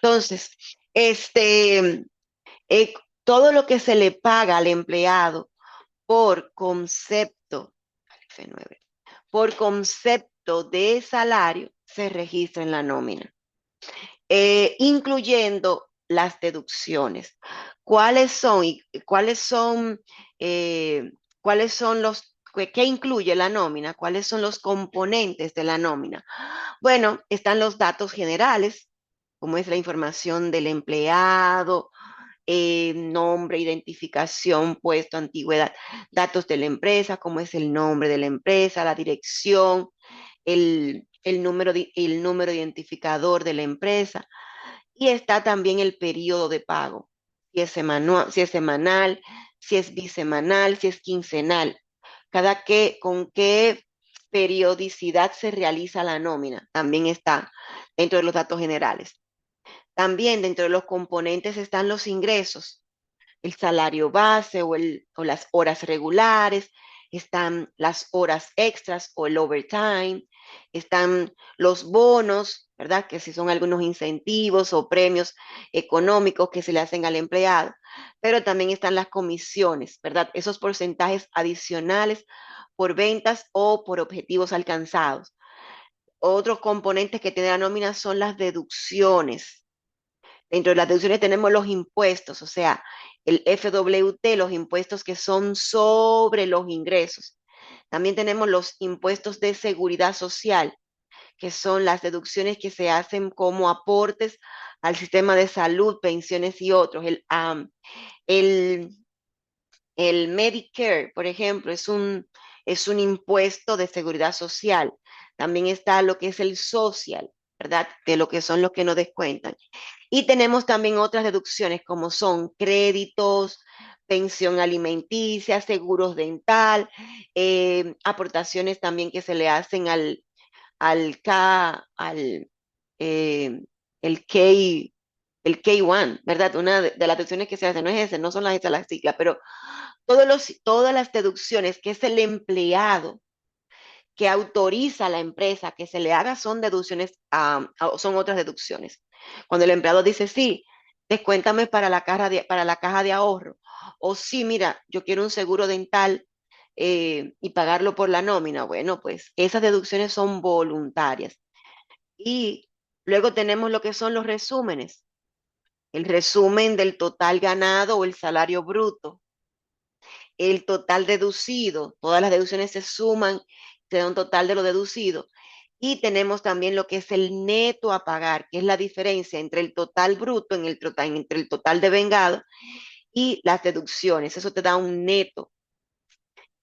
Entonces, este, eh, todo lo que se le paga al empleado por concepto, F9, por concepto de salario, se registra en la nómina, incluyendo las deducciones. ¿Cuáles son y eh, cuáles son qué incluye la nómina? ¿Cuáles son los componentes de la nómina? Bueno, están los datos generales, como es la información del empleado, nombre, identificación, puesto, antigüedad, datos de la empresa, como es el nombre de la empresa, la dirección, el número identificador de la empresa, y está también el periodo de pago, si es semanal, si es bisemanal, si es quincenal, con qué periodicidad se realiza la nómina, también está dentro de los datos generales. También dentro de los componentes están los ingresos, el salario base o las horas regulares, están las horas extras o el overtime, están los bonos, ¿verdad? Que si son algunos incentivos o premios económicos que se le hacen al empleado, pero también están las comisiones, ¿verdad? Esos porcentajes adicionales por ventas o por objetivos alcanzados. Otros componentes que tiene la nómina son las deducciones. Dentro de las deducciones tenemos los impuestos, o sea, el FWT, los impuestos que son sobre los ingresos. También tenemos los impuestos de seguridad social, que son las deducciones que se hacen como aportes al sistema de salud, pensiones y otros. El, el Medicare, por ejemplo, es un impuesto de seguridad social. También está lo que es el social, ¿verdad? De lo que son los que nos descuentan. Y tenemos también otras deducciones como son créditos, pensión alimenticia, seguros dental, aportaciones también que se le hacen al K, eh, el K, el K1, ¿verdad? Una de las deducciones que se hacen, no es ese, no son las siglas, pero todas las deducciones que es el empleado que autoriza a la empresa que se le haga son deducciones, son otras deducciones. Cuando el empleado dice, sí, descuéntame para la caja de ahorro, o sí, mira, yo quiero un seguro dental y pagarlo por la nómina, bueno, pues esas deducciones son voluntarias. Y luego tenemos lo que son los resúmenes, el resumen del total ganado o el salario bruto, el total deducido, todas las deducciones se suman, se da un total de lo deducido. Y tenemos también lo que es el neto a pagar, que es la diferencia entre el total bruto, entre el total de vengado y las deducciones. Eso te da un neto.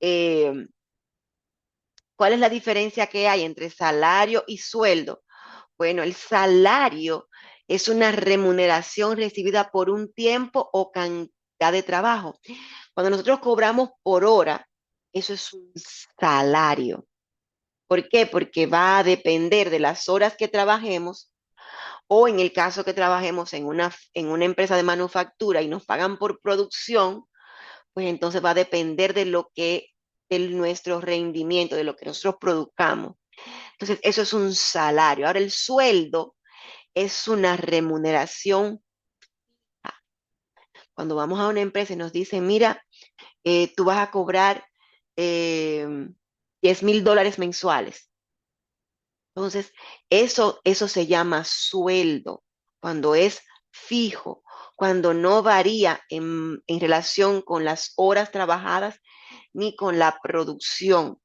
Eh, ¿Cuál es la diferencia que hay entre salario y sueldo? Bueno, el salario es una remuneración recibida por un tiempo o cantidad de trabajo. Cuando nosotros cobramos por hora, eso es un salario. ¿Por qué? Porque va a depender de las horas que trabajemos o en el caso que trabajemos en una empresa de manufactura y nos pagan por producción, pues entonces va a depender de nuestro rendimiento, de lo que nosotros produzcamos. Entonces, eso es un salario. Ahora, el sueldo es una remuneración. Cuando vamos a una empresa y nos dicen, mira, tú vas a cobrar eh, $10,000 mensuales. Entonces, eso se llama sueldo, cuando es fijo, cuando no varía en relación con las horas trabajadas ni con la producción.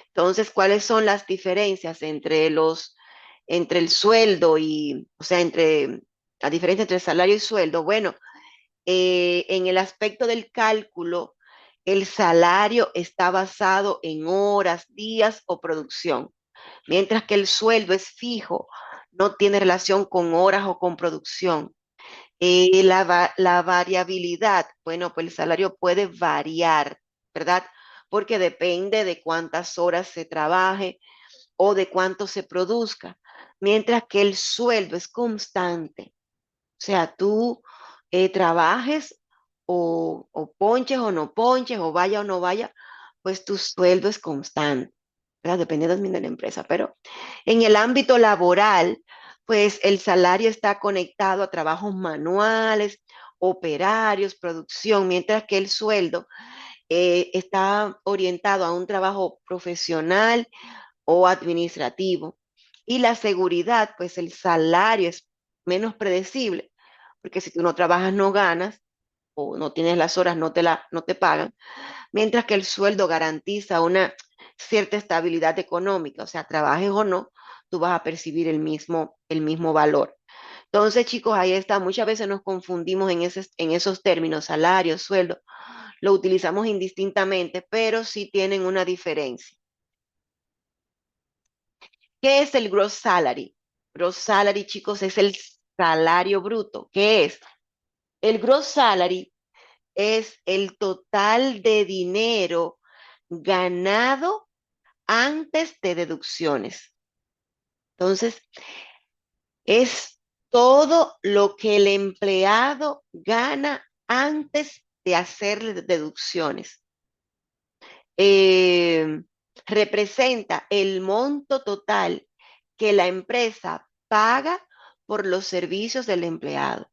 Entonces, ¿cuáles son las diferencias entre el sueldo o sea, la diferencia entre salario y sueldo? Bueno, en el aspecto del cálculo, el salario está basado en horas, días o producción, mientras que el sueldo es fijo, no tiene relación con horas o con producción. La variabilidad, bueno, pues el salario puede variar, ¿verdad? Porque depende de cuántas horas se trabaje o de cuánto se produzca, mientras que el sueldo es constante. O sea, tú trabajes o ponches o no ponches, o vaya o no vaya, pues tu sueldo es constante, ¿verdad? Dependiendo también de la empresa. Pero en el ámbito laboral, pues el salario está conectado a trabajos manuales, operarios, producción, mientras que el sueldo está orientado a un trabajo profesional o administrativo. Y la seguridad, pues el salario es menos predecible, porque si tú no trabajas no ganas o no tienes las horas, no te pagan, mientras que el sueldo garantiza una cierta estabilidad económica, o sea, trabajes o no, tú vas a percibir el mismo valor. Entonces, chicos, ahí está. Muchas veces nos confundimos en esos términos, salario, sueldo. Lo utilizamos indistintamente, pero sí tienen una diferencia. ¿Qué es el gross salary? Gross salary, chicos, es el salario bruto. ¿Qué es? El gross salary es el total de dinero ganado antes de deducciones. Entonces, es todo lo que el empleado gana antes de hacer deducciones. Eh, Representa el monto total que la empresa paga por los servicios del empleado.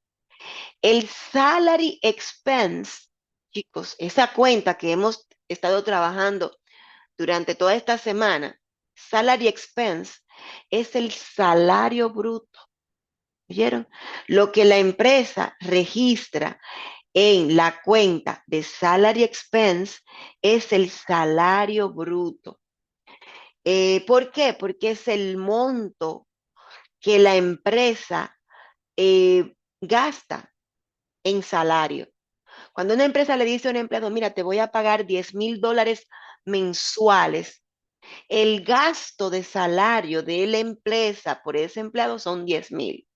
El salary expense, chicos, esa cuenta que hemos estado trabajando durante toda esta semana, salary expense es el salario bruto. ¿Oyeron? Lo que la empresa registra en la cuenta de salary expense es el salario bruto. ¿Por qué? Porque es el monto que la empresa gasta en salario. Cuando una empresa le dice a un empleado, mira, te voy a pagar $10,000 mensuales, el gasto de salario de la empresa por ese empleado son 10,000.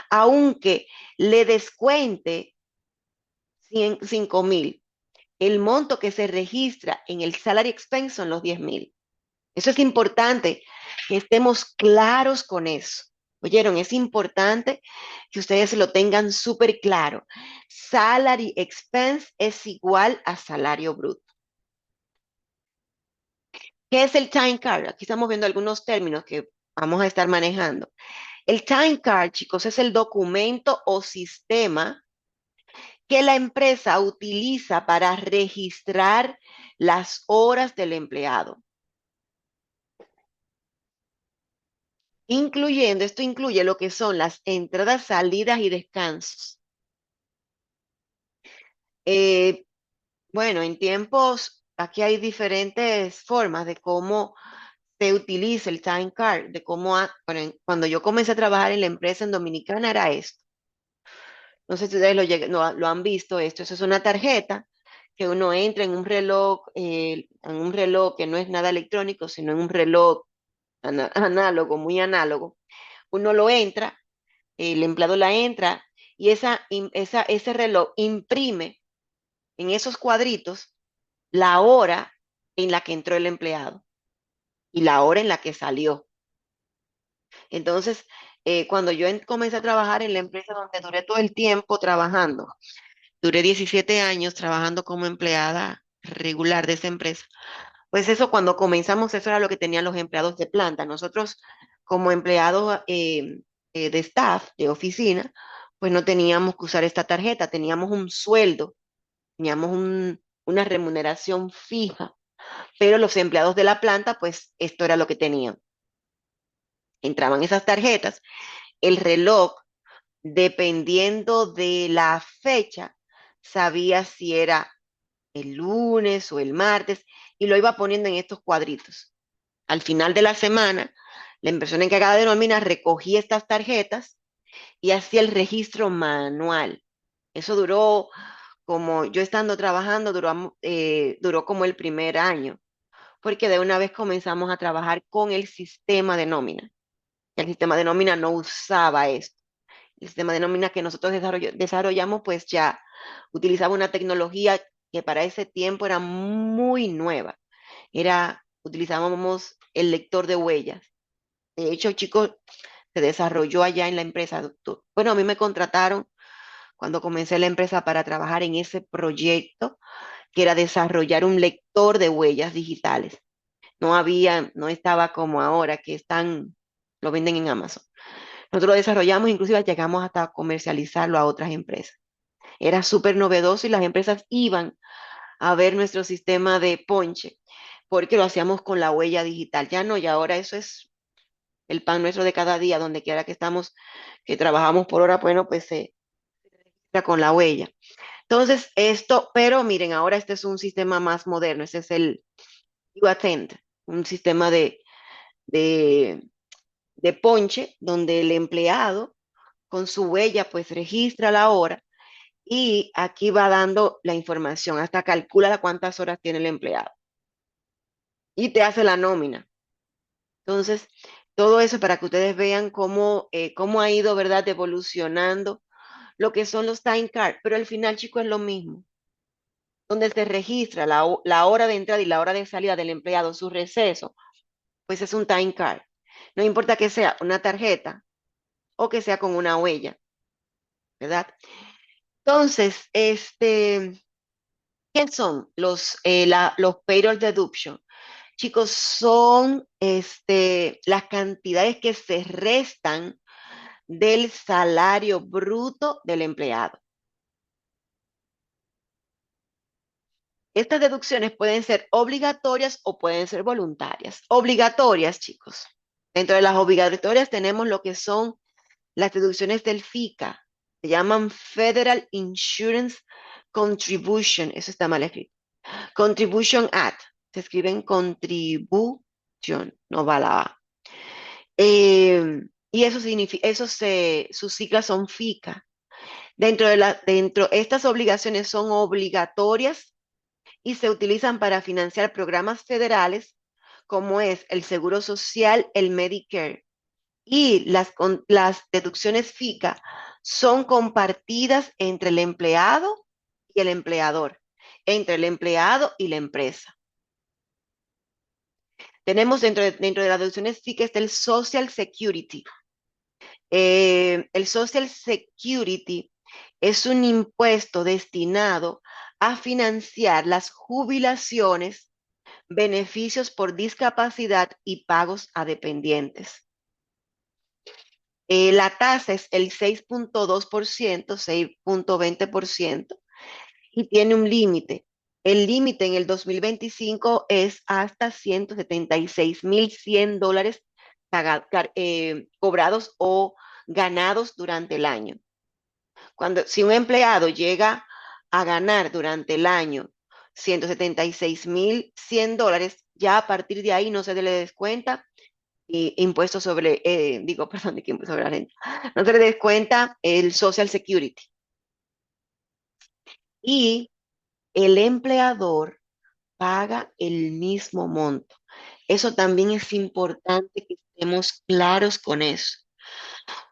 Aunque le descuente 5,000, el monto que se registra en el salary expense son los 10,000. Eso es importante que estemos claros con eso. ¿Oyeron? Es importante que ustedes lo tengan súper claro. Salary expense es igual a salario bruto. ¿Qué es el time card? Aquí estamos viendo algunos términos que vamos a estar manejando. El time card, chicos, es el documento o sistema que la empresa utiliza para registrar las horas del empleado, esto incluye lo que son las entradas, salidas y descansos. Eh, bueno, en tiempos, aquí hay diferentes formas de cómo se utiliza el time card, de cómo, cuando yo comencé a trabajar en la empresa en Dominicana era esto. No sé si ustedes lo han visto esto. Eso es una tarjeta que uno entra en un reloj que no es nada electrónico, sino en un reloj análogo, muy análogo. Uno lo entra, el empleado la entra y ese reloj imprime en esos cuadritos la hora en la que entró el empleado y la hora en la que salió. Entonces, cuando yo comencé a trabajar en la empresa donde duré todo el tiempo trabajando, duré 17 años trabajando como empleada regular de esa empresa. Pues eso, cuando comenzamos, eso era lo que tenían los empleados de planta. Nosotros, como empleados de staff, de oficina, pues no teníamos que usar esta tarjeta, teníamos un sueldo, teníamos una remuneración fija, pero los empleados de la planta, pues esto era lo que tenían. Entraban esas tarjetas, el reloj, dependiendo de la fecha, sabía si era el lunes o el martes y lo iba poniendo en estos cuadritos. Al final de la semana, la persona encargada de nómina recogía estas tarjetas y hacía el registro manual. Eso duró, como yo estando trabajando, duró como el primer año, porque de una vez comenzamos a trabajar con el sistema de nómina. El sistema de nómina no usaba esto. El sistema de nómina que nosotros desarrollamos, pues ya utilizaba una tecnología que para ese tiempo era muy nueva. Utilizábamos el lector de huellas. De hecho, chicos, se desarrolló allá en la empresa, doctor. Bueno, a mí me contrataron cuando comencé la empresa para trabajar en ese proyecto, que era desarrollar un lector de huellas digitales. No estaba como ahora, lo venden en Amazon. Nosotros lo desarrollamos, inclusive llegamos hasta comercializarlo a otras empresas. Era súper novedoso y las empresas iban a ver nuestro sistema de ponche porque lo hacíamos con la huella digital. Ya no, y ahora eso es el pan nuestro de cada día, donde quiera que estamos, que trabajamos por hora, bueno, pues se registra con la huella. Entonces, esto, pero miren, ahora este es un sistema más moderno, este es el UATEND, un sistema de, de ponche donde el empleado con su huella pues registra la hora y aquí va dando la información, hasta calcula cuántas horas tiene el empleado y te hace la nómina. Entonces, todo eso para que ustedes vean cómo ha ido, ¿verdad?, evolucionando lo que son los time cards, pero al final, chicos, es lo mismo, donde se registra la hora de entrada y la hora de salida del empleado, su receso, pues es un time card. No importa que sea una tarjeta o que sea con una huella, ¿verdad? Entonces, ¿qué son los payroll deduction? Chicos, son las cantidades que se restan del salario bruto del empleado. Estas deducciones pueden ser obligatorias o pueden ser voluntarias. Obligatorias, chicos. Dentro de las obligatorias tenemos lo que son las deducciones del FICA. Se llaman Federal Insurance Contribution. Eso está mal escrito. Contribution Act. Se escriben contribution, no va la A. Y eso significa, sus siglas son FICA. Estas obligaciones son obligatorias y se utilizan para financiar programas federales como es el Seguro Social, el Medicare. Y las deducciones FICA son compartidas entre el empleado y el empleador, entre el empleado y la empresa. Tenemos dentro de las deducciones FICA está el Social Security. El Social Security es un impuesto destinado a financiar las jubilaciones, beneficios por discapacidad y pagos a dependientes. La tasa es el 6.2%, 6.20%, y tiene un límite. El límite en el 2025 es hasta $176,100 cobrados o ganados durante el año. Si un empleado llega a ganar durante el año $176,100, ya a partir de ahí no se le descuenta impuestos sobre, perdón, de que impuesto sobre la renta, no se le descuenta el Social Security. Y el empleador paga el mismo monto. Eso también es importante que estemos claros con eso.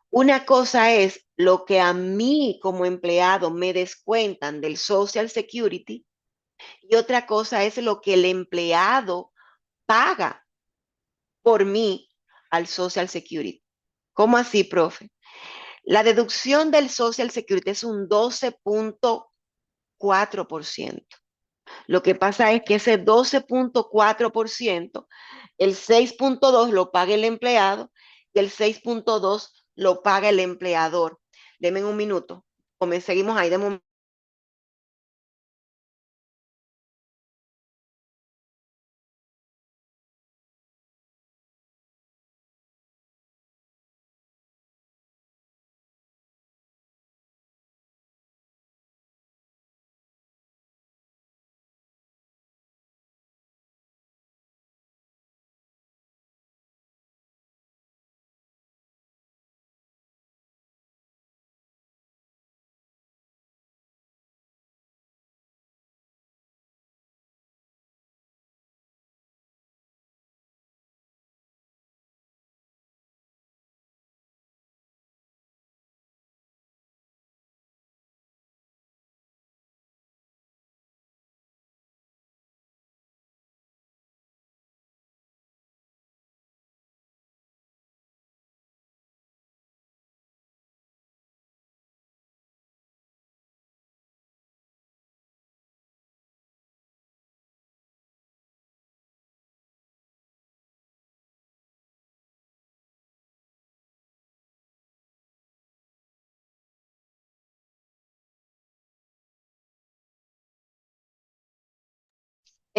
Una cosa es lo que a mí como empleado me descuentan del Social Security y otra cosa es lo que el empleado paga por mí al Social Security. ¿Cómo así, profe? La deducción del Social Security es un 12.4%. Lo que pasa es que ese 12.4%, el 6.2 lo paga el empleado y el 6.2 lo paga el empleador. Deme un minuto. Seguimos ahí de momento.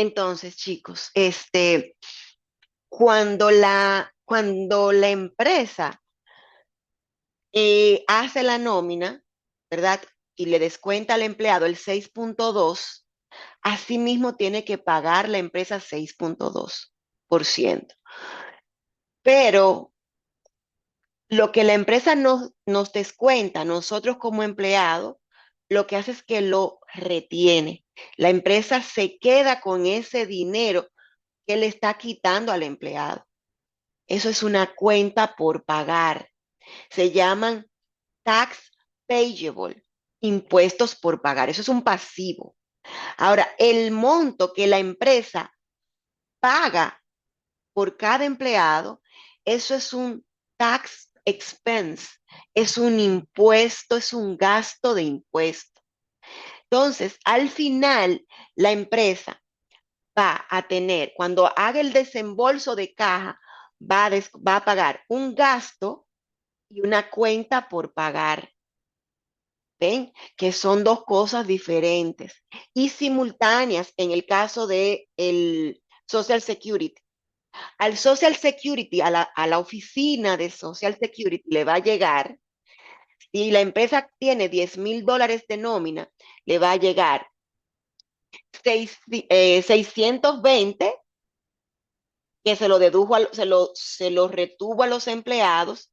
Entonces, chicos, cuando la empresa hace la nómina, ¿verdad? Y le descuenta al empleado el 6.2, asimismo tiene que pagar la empresa 6.2%. Pero lo que la empresa nos descuenta, nosotros como empleados, lo que hace es que lo retiene. La empresa se queda con ese dinero que le está quitando al empleado. Eso es una cuenta por pagar. Se llaman tax payable, impuestos por pagar. Eso es un pasivo. Ahora, el monto que la empresa paga por cada empleado, eso es un tax expense, es un impuesto, es un gasto de impuesto. Entonces, al final, la empresa va a tener, cuando haga el desembolso de caja, va a pagar un gasto y una cuenta por pagar. ¿Ven? Que son dos cosas diferentes y simultáneas en el caso de el Social Security. Al Social Security, a la oficina de Social Security le va a llegar, si la empresa tiene $10,000 de nómina, le va a llegar 620 que se lo dedujo, se lo retuvo a los empleados,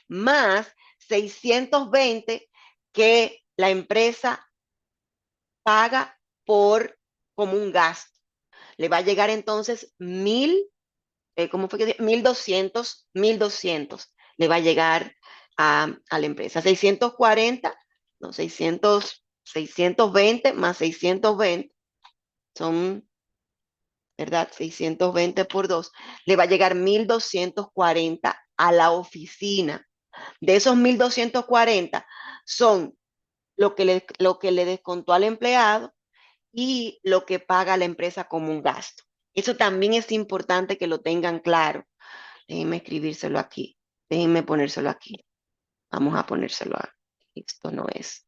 más 620 que la empresa paga como un gasto. Le va a llegar entonces ¿cómo fue que dije? 1,200 le va a llegar a la empresa. 640, no, 620 más 620 son, ¿verdad? 620 por 2, le va a llegar 1,240 a la oficina. De esos 1,240 son lo que le descontó al empleado y lo que paga la empresa como un gasto. Eso también es importante que lo tengan claro. Déjenme escribírselo aquí. Déjenme ponérselo aquí. Vamos a ponérselo aquí. Esto no es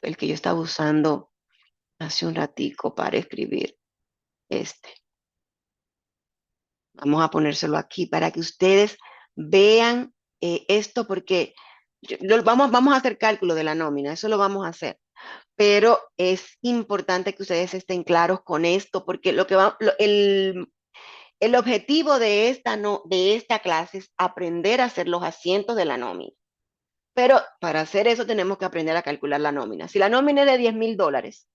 el que yo estaba usando hace un ratico para escribir este. Vamos a ponérselo aquí para que ustedes vean esto porque vamos a hacer cálculo de la nómina, eso lo vamos a hacer. Pero es importante que ustedes estén claros con esto porque el objetivo de esta, no, de esta clase es aprender a hacer los asientos de la nómina. Pero para hacer eso tenemos que aprender a calcular la nómina. Si la nómina es de $10,000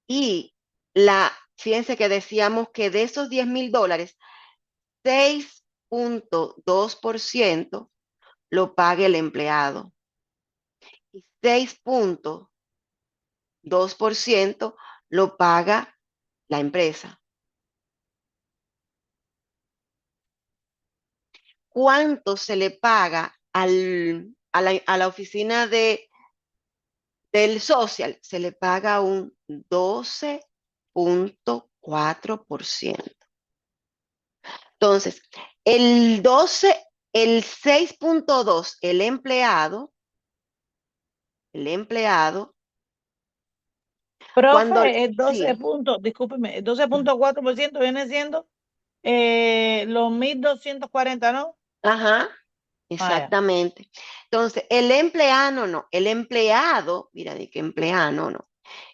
y fíjense que decíamos que de esos $10,000, 6.2% lo paga el empleado y 6.2% lo paga la empresa. ¿Cuánto se le paga a la oficina del social? Se le paga un 12.4%. Entonces, el 6.2, el empleado, cuando, Profe, el 12 sí, puntos, discúlpeme, el 12.4% viene siendo los 1.240, ¿no? ajá, Vaya. exactamente. Entonces, el empleado, mira, de qué empleado, no,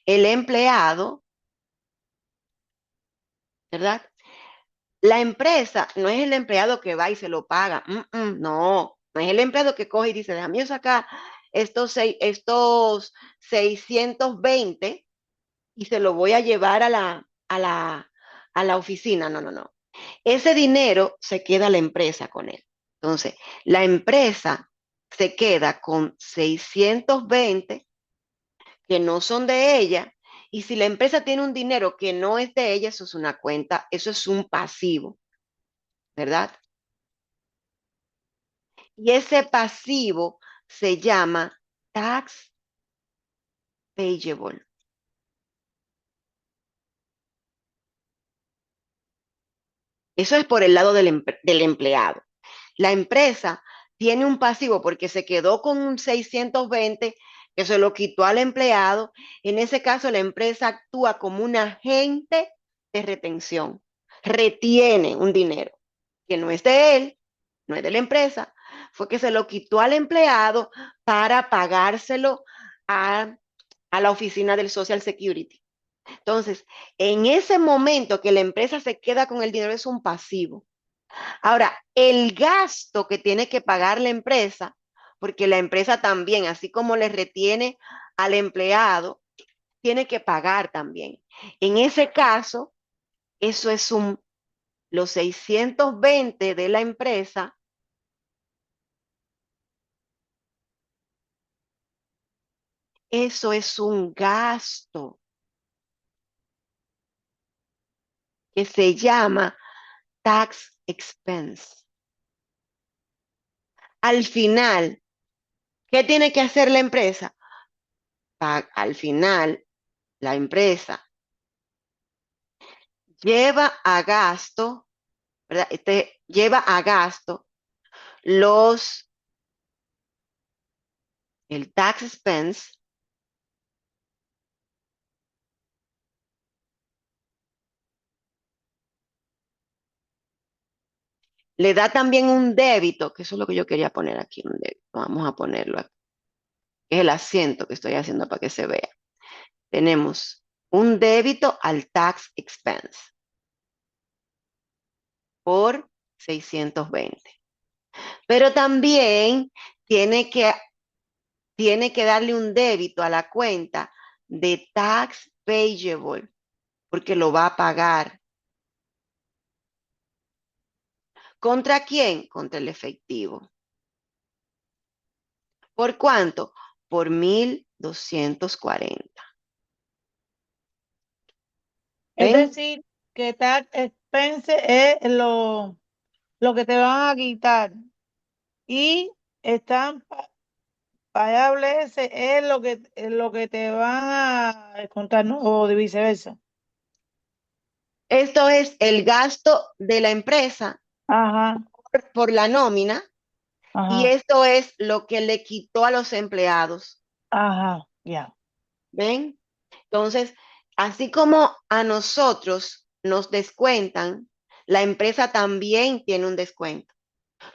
el empleado, ¿verdad? La empresa no es el empleado que va y se lo paga, no es el empleado que coge y dice, déjame yo sacar estos 620 y se lo voy a llevar a la oficina. No, no, no. Ese dinero se queda la empresa con él. Entonces, la empresa se queda con 620 que no son de ella, y si la empresa tiene un dinero que no es de ella, eso es una cuenta, eso es un pasivo, ¿verdad? Y ese pasivo se llama tax payable. Eso es por el lado del empleado. La empresa tiene un pasivo porque se quedó con un 620 que se lo quitó al empleado, en ese caso la empresa actúa como un agente de retención. Retiene un dinero que no es de él, no es de la empresa, fue que se lo quitó al empleado para pagárselo a, a la oficina del Social Security. Entonces, en ese momento que la empresa se queda con el dinero es un pasivo. Ahora, el gasto que tiene que pagar la empresa, porque la empresa también, así como le retiene al empleado, tiene que pagar también. En ese caso, eso es los 620 de la empresa, eso es un gasto que se llama tax expense. Al final, ¿qué tiene que hacer la empresa? Al final, la empresa lleva a gasto, ¿verdad? Lleva a gasto los, el tax expense, le da también un débito, que eso es lo que yo quería poner aquí, un débito. Vamos a ponerlo aquí. Es el acento que estoy haciendo para que se vea. Tenemos un débito al tax expense por 620. Pero también tiene que, tiene que darle un débito a la cuenta de tax payable, porque lo va a pagar. ¿Contra quién? Contra el efectivo. ¿Por cuánto? Por 1,240. Es ¿Ven? decir, que tax expense es lo que te van a quitar y están pagables ese es lo que te van a descontar, ¿no? O de viceversa. Esto es el gasto de la empresa Ajá, por la nómina y ajá, esto es lo que le quitó a los empleados. ajá, ya. ¿Ven? Entonces, así como a nosotros nos descuentan, la empresa también tiene un descuento.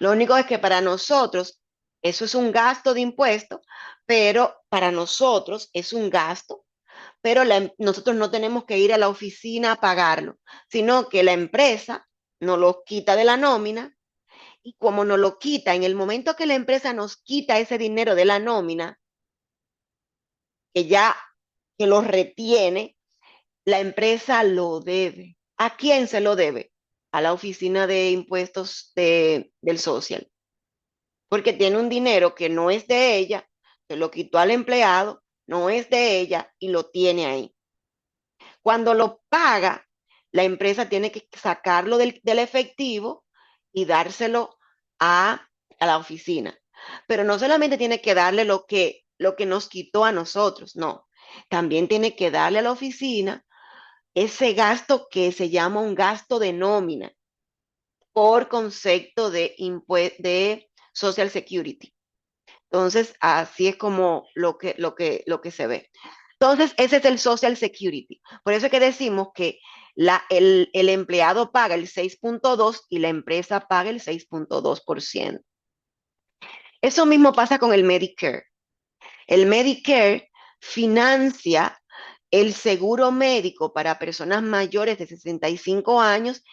Lo único es que para nosotros eso es un gasto de impuesto, pero para nosotros es un gasto, pero nosotros no tenemos que ir a la oficina a pagarlo, sino que la empresa nos lo quita de la nómina y como nos lo quita, en el momento que la empresa nos quita ese dinero de la nómina, que ya que lo retiene, la empresa lo debe. ¿A quién se lo debe? A la oficina de impuestos del social, porque tiene un dinero que no es de ella, se lo quitó al empleado, no es de ella y lo tiene ahí. Cuando lo paga, la empresa tiene que sacarlo del efectivo y dárselo a la oficina. Pero no solamente tiene que darle lo que nos quitó a nosotros, no. También tiene que darle a la oficina ese gasto que se llama un gasto de nómina por concepto de Social Security. Entonces, así es como lo que se ve. Entonces, ese es el Social Security. Por eso es que decimos que el empleado paga el 6,2 y la empresa paga el 6,2%. Eso mismo pasa con el Medicare. El Medicare financia el seguro médico para personas mayores de 65 años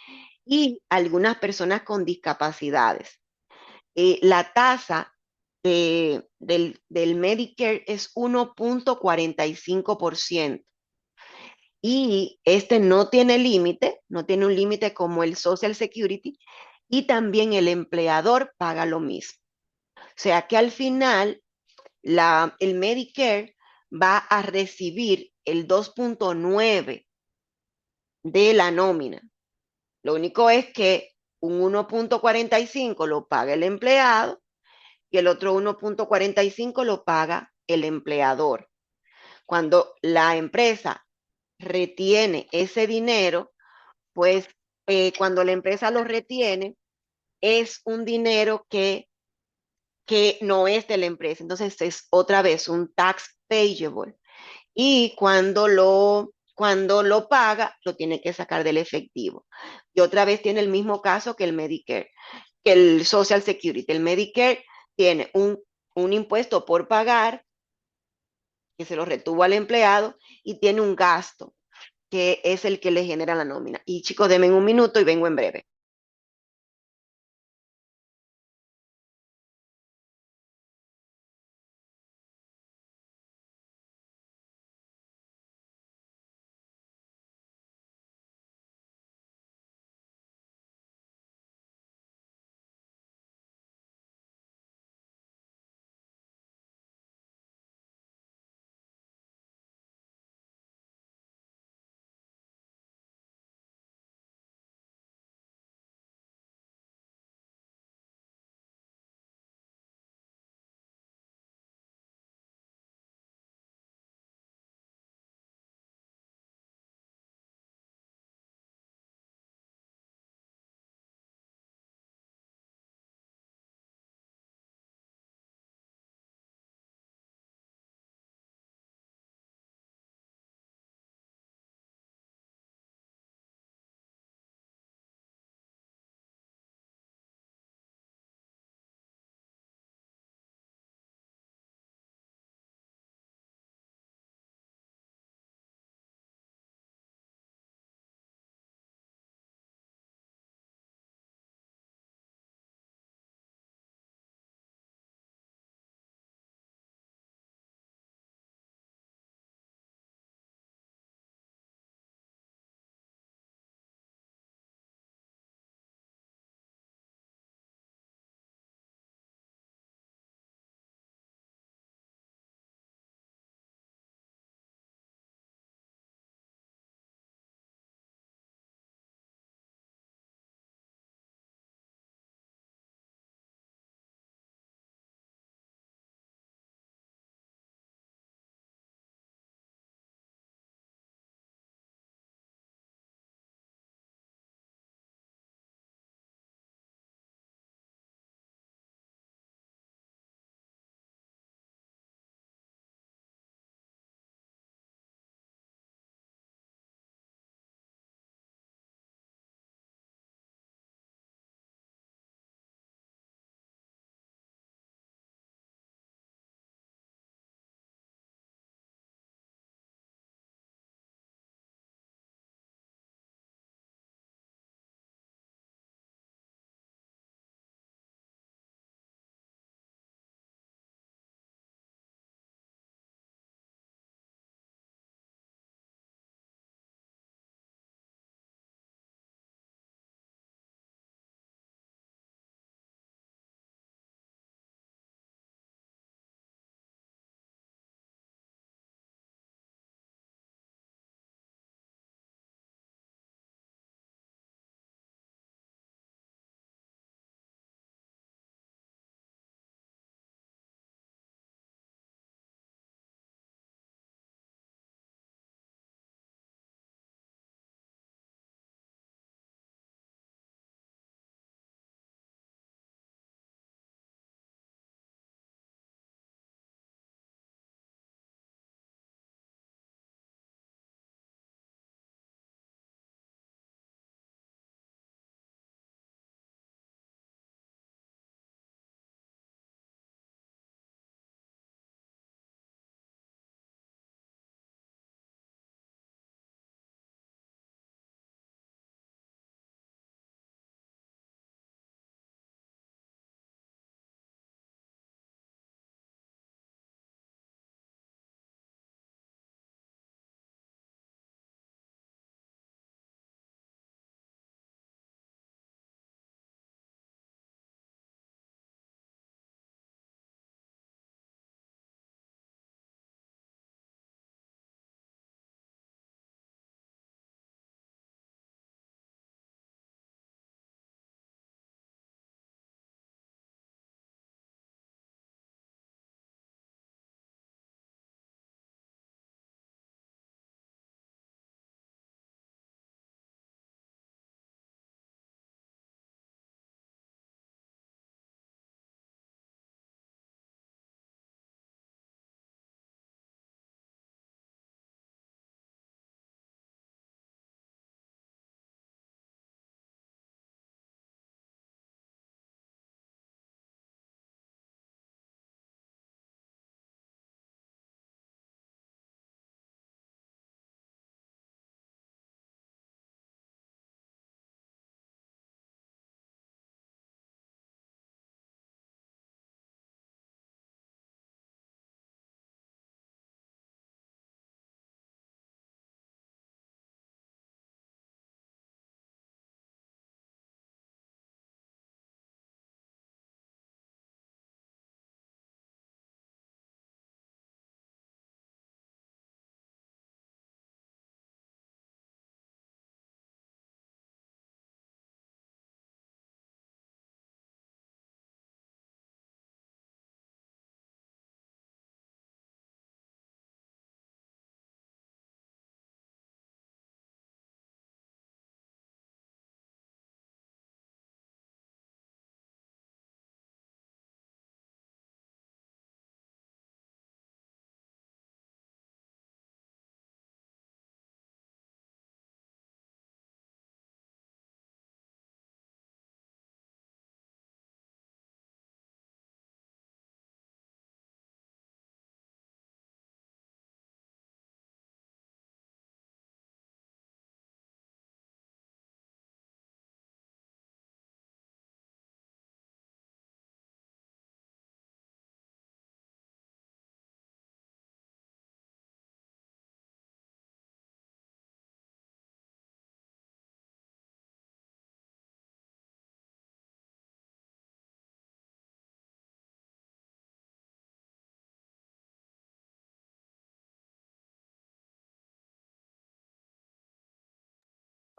y algunas personas con discapacidades. La tasa del Medicare es 1,45% y este no tiene límite, no tiene un límite como el Social Security y también el empleador paga lo mismo. O sea que al final el Medicare va a recibir el 2,9 de la nómina. Lo único es que un 1,45 lo paga el empleado y el otro 1,45 lo paga el empleador. Cuando la empresa retiene ese dinero, pues cuando la empresa lo retiene, es un dinero que que no es de la empresa. Entonces es otra vez un tax payable. Y cuando lo paga, lo tiene que sacar del efectivo. Y otra vez tiene el mismo caso que el Medicare, que el Social Security. El Medicare tiene un impuesto por pagar que se lo retuvo al empleado y tiene un gasto que es el que le genera la nómina. Y chicos, denme un minuto y vengo en breve.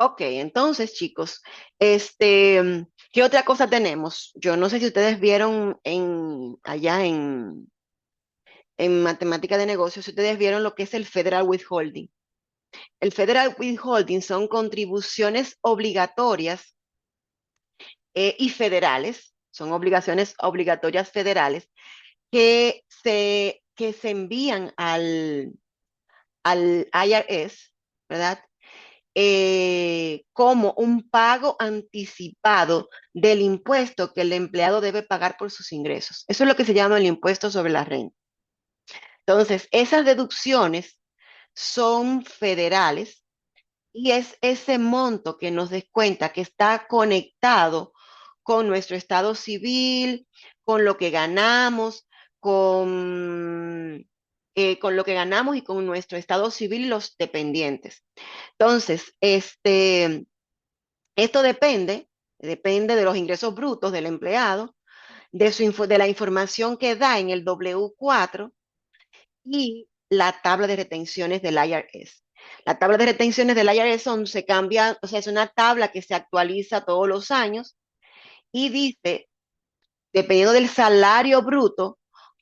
Ok, entonces, chicos, ¿qué otra cosa tenemos? Yo no sé si ustedes vieron allá en matemática de negocios, si ustedes vieron lo que es el Federal Withholding. El Federal Withholding son contribuciones obligatorias y federales, son obligaciones obligatorias federales que se envían al IRS, ¿verdad? Como un pago anticipado del impuesto que el empleado debe pagar por sus ingresos. Eso es lo que se llama el impuesto sobre la renta. Entonces, esas deducciones son federales y es ese monto que nos descuenta que está conectado con nuestro estado civil, con lo que ganamos, con lo que ganamos y con nuestro estado civil y los dependientes. Entonces, esto depende de los ingresos brutos del empleado, de la información que da en el W4 y la tabla de retenciones del IRS. La tabla de retenciones del IRS se cambia, o sea, es una tabla que se actualiza todos los años y dice, dependiendo del salario bruto,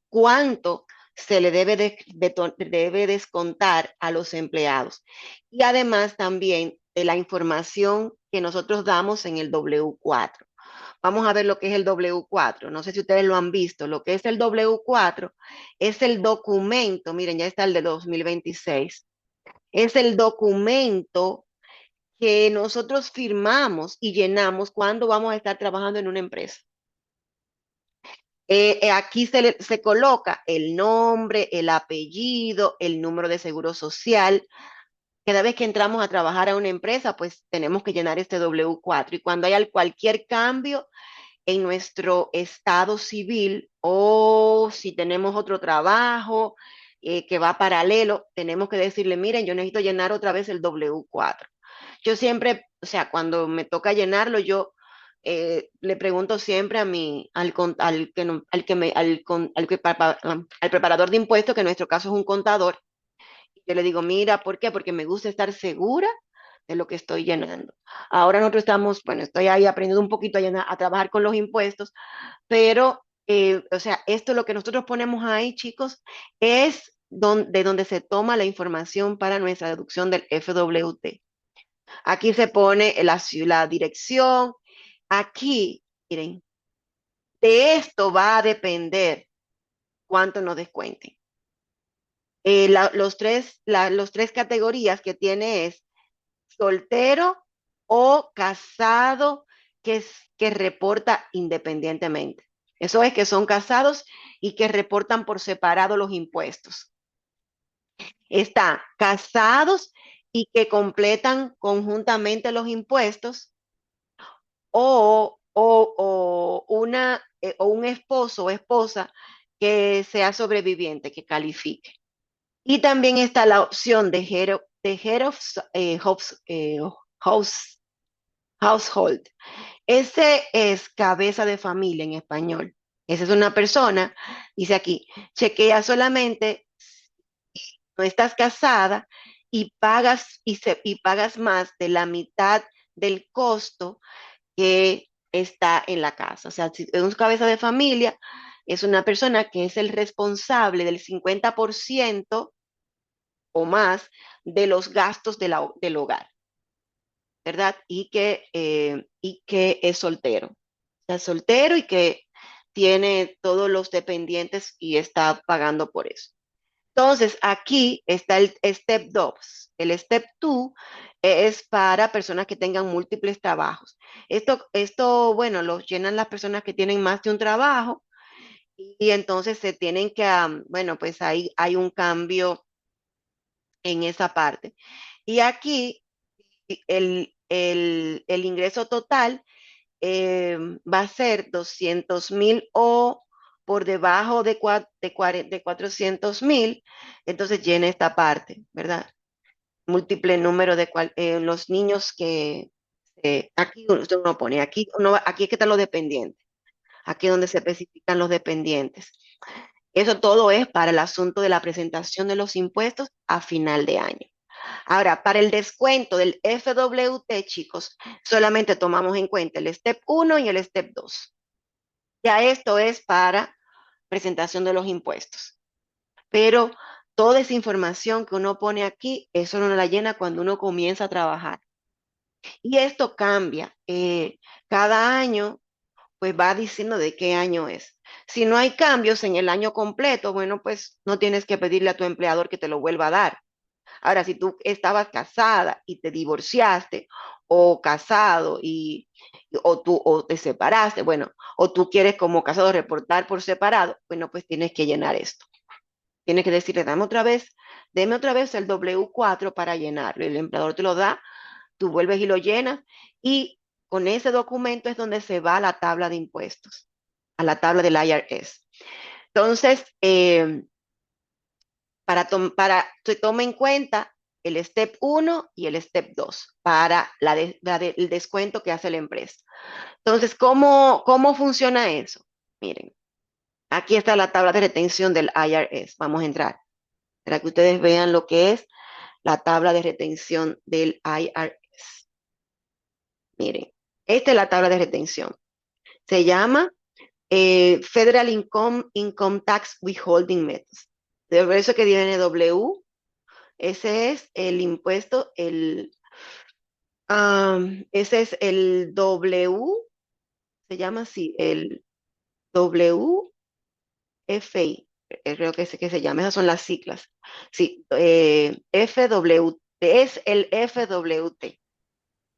cuánto se le debe descontar a los empleados. Y además también de la información que nosotros damos en el W4. Vamos a ver lo que es el W4. No sé si ustedes lo han visto. Lo que es el W4 es el documento, miren, ya está el de 2026. Es el documento que nosotros firmamos y llenamos cuando vamos a estar trabajando en una empresa. Aquí se coloca el nombre, el apellido, el número de seguro social. Cada vez que entramos a trabajar a una empresa, pues tenemos que llenar este W4. Y cuando hay cualquier cambio en nuestro estado civil o si tenemos otro trabajo que va paralelo, tenemos que decirle, miren, yo necesito llenar otra vez el W4. Yo siempre, o sea, cuando me toca llenarlo, yo le pregunto siempre al que, no- al que me, al, con- al que al preparador de impuestos, que en nuestro caso es un contador, y yo le digo, mira, ¿por qué? Porque me gusta estar segura de lo que estoy llenando. Ahora nosotros estamos, bueno, estoy ahí aprendiendo un poquito a trabajar con los impuestos, pero, o sea, esto lo que nosotros ponemos ahí, chicos, es de donde se toma la información para nuestra deducción del FWT. Aquí se pone la dirección. Aquí, miren, de esto va a depender cuánto nos descuenten. Los tres categorías que tiene es soltero o casado que reporta independientemente. Eso es que son casados y que reportan por separado los impuestos. Está casados y que completan conjuntamente los impuestos o un esposo o esposa que sea sobreviviente, que califique. Y también está la opción de household. Ese es cabeza de familia en español. Esa es una persona, dice aquí, chequea solamente si no estás casada y pagas más de la mitad del costo que está en la casa. O sea, si es un cabeza de familia, es una persona que es el responsable del 50% o más de los gastos del hogar, ¿verdad? Y que es soltero. O sea, soltero y que tiene todos los dependientes y está pagando por eso. Entonces, aquí está el Step 2. El Step 2 es para personas que tengan múltiples trabajos. Bueno, lo llenan las personas que tienen más de un trabajo y entonces se tienen que, bueno, pues ahí hay un cambio en esa parte. Y aquí el ingreso total va a ser 200,000 o por debajo de 400,000, entonces llena esta parte, ¿verdad? Múltiple número de los niños aquí uno pone, aquí es que están los dependientes, aquí es donde se especifican los dependientes. Eso todo es para el asunto de la presentación de los impuestos a final de año. Ahora, para el descuento del FWT, chicos, solamente tomamos en cuenta el Step 1 y el Step 2. Ya esto es para presentación de los impuestos. Pero toda esa información que uno pone aquí, eso no la llena cuando uno comienza a trabajar. Y esto cambia. Cada año, pues va diciendo de qué año es. Si no hay cambios en el año completo, bueno, pues no tienes que pedirle a tu empleador que te lo vuelva a dar. Ahora, si tú estabas casada y te divorciaste, o casado o te separaste, bueno, o tú quieres como casado reportar por separado, bueno, pues tienes que llenar esto. Tienes que decirle, deme otra vez el W4 para llenarlo. El empleador te lo da, tú vuelves y lo llenas, y con ese documento es donde se va a la tabla de impuestos, a la tabla del IRS. Entonces, se toma en cuenta el Step 1 y el Step 2 para el descuento que hace la empresa. Entonces, ¿cómo funciona eso? Miren, aquí está la tabla de retención del IRS. Vamos a entrar para que ustedes vean lo que es la tabla de retención del IRS. Miren, esta es la tabla de retención. Se llama Federal Income Tax Withholding Methods. De eso que viene W, ese es el impuesto, ese es el W, se llama así, el WFI, creo que se llama, esas son las siglas. Sí, FWT, es el FWT,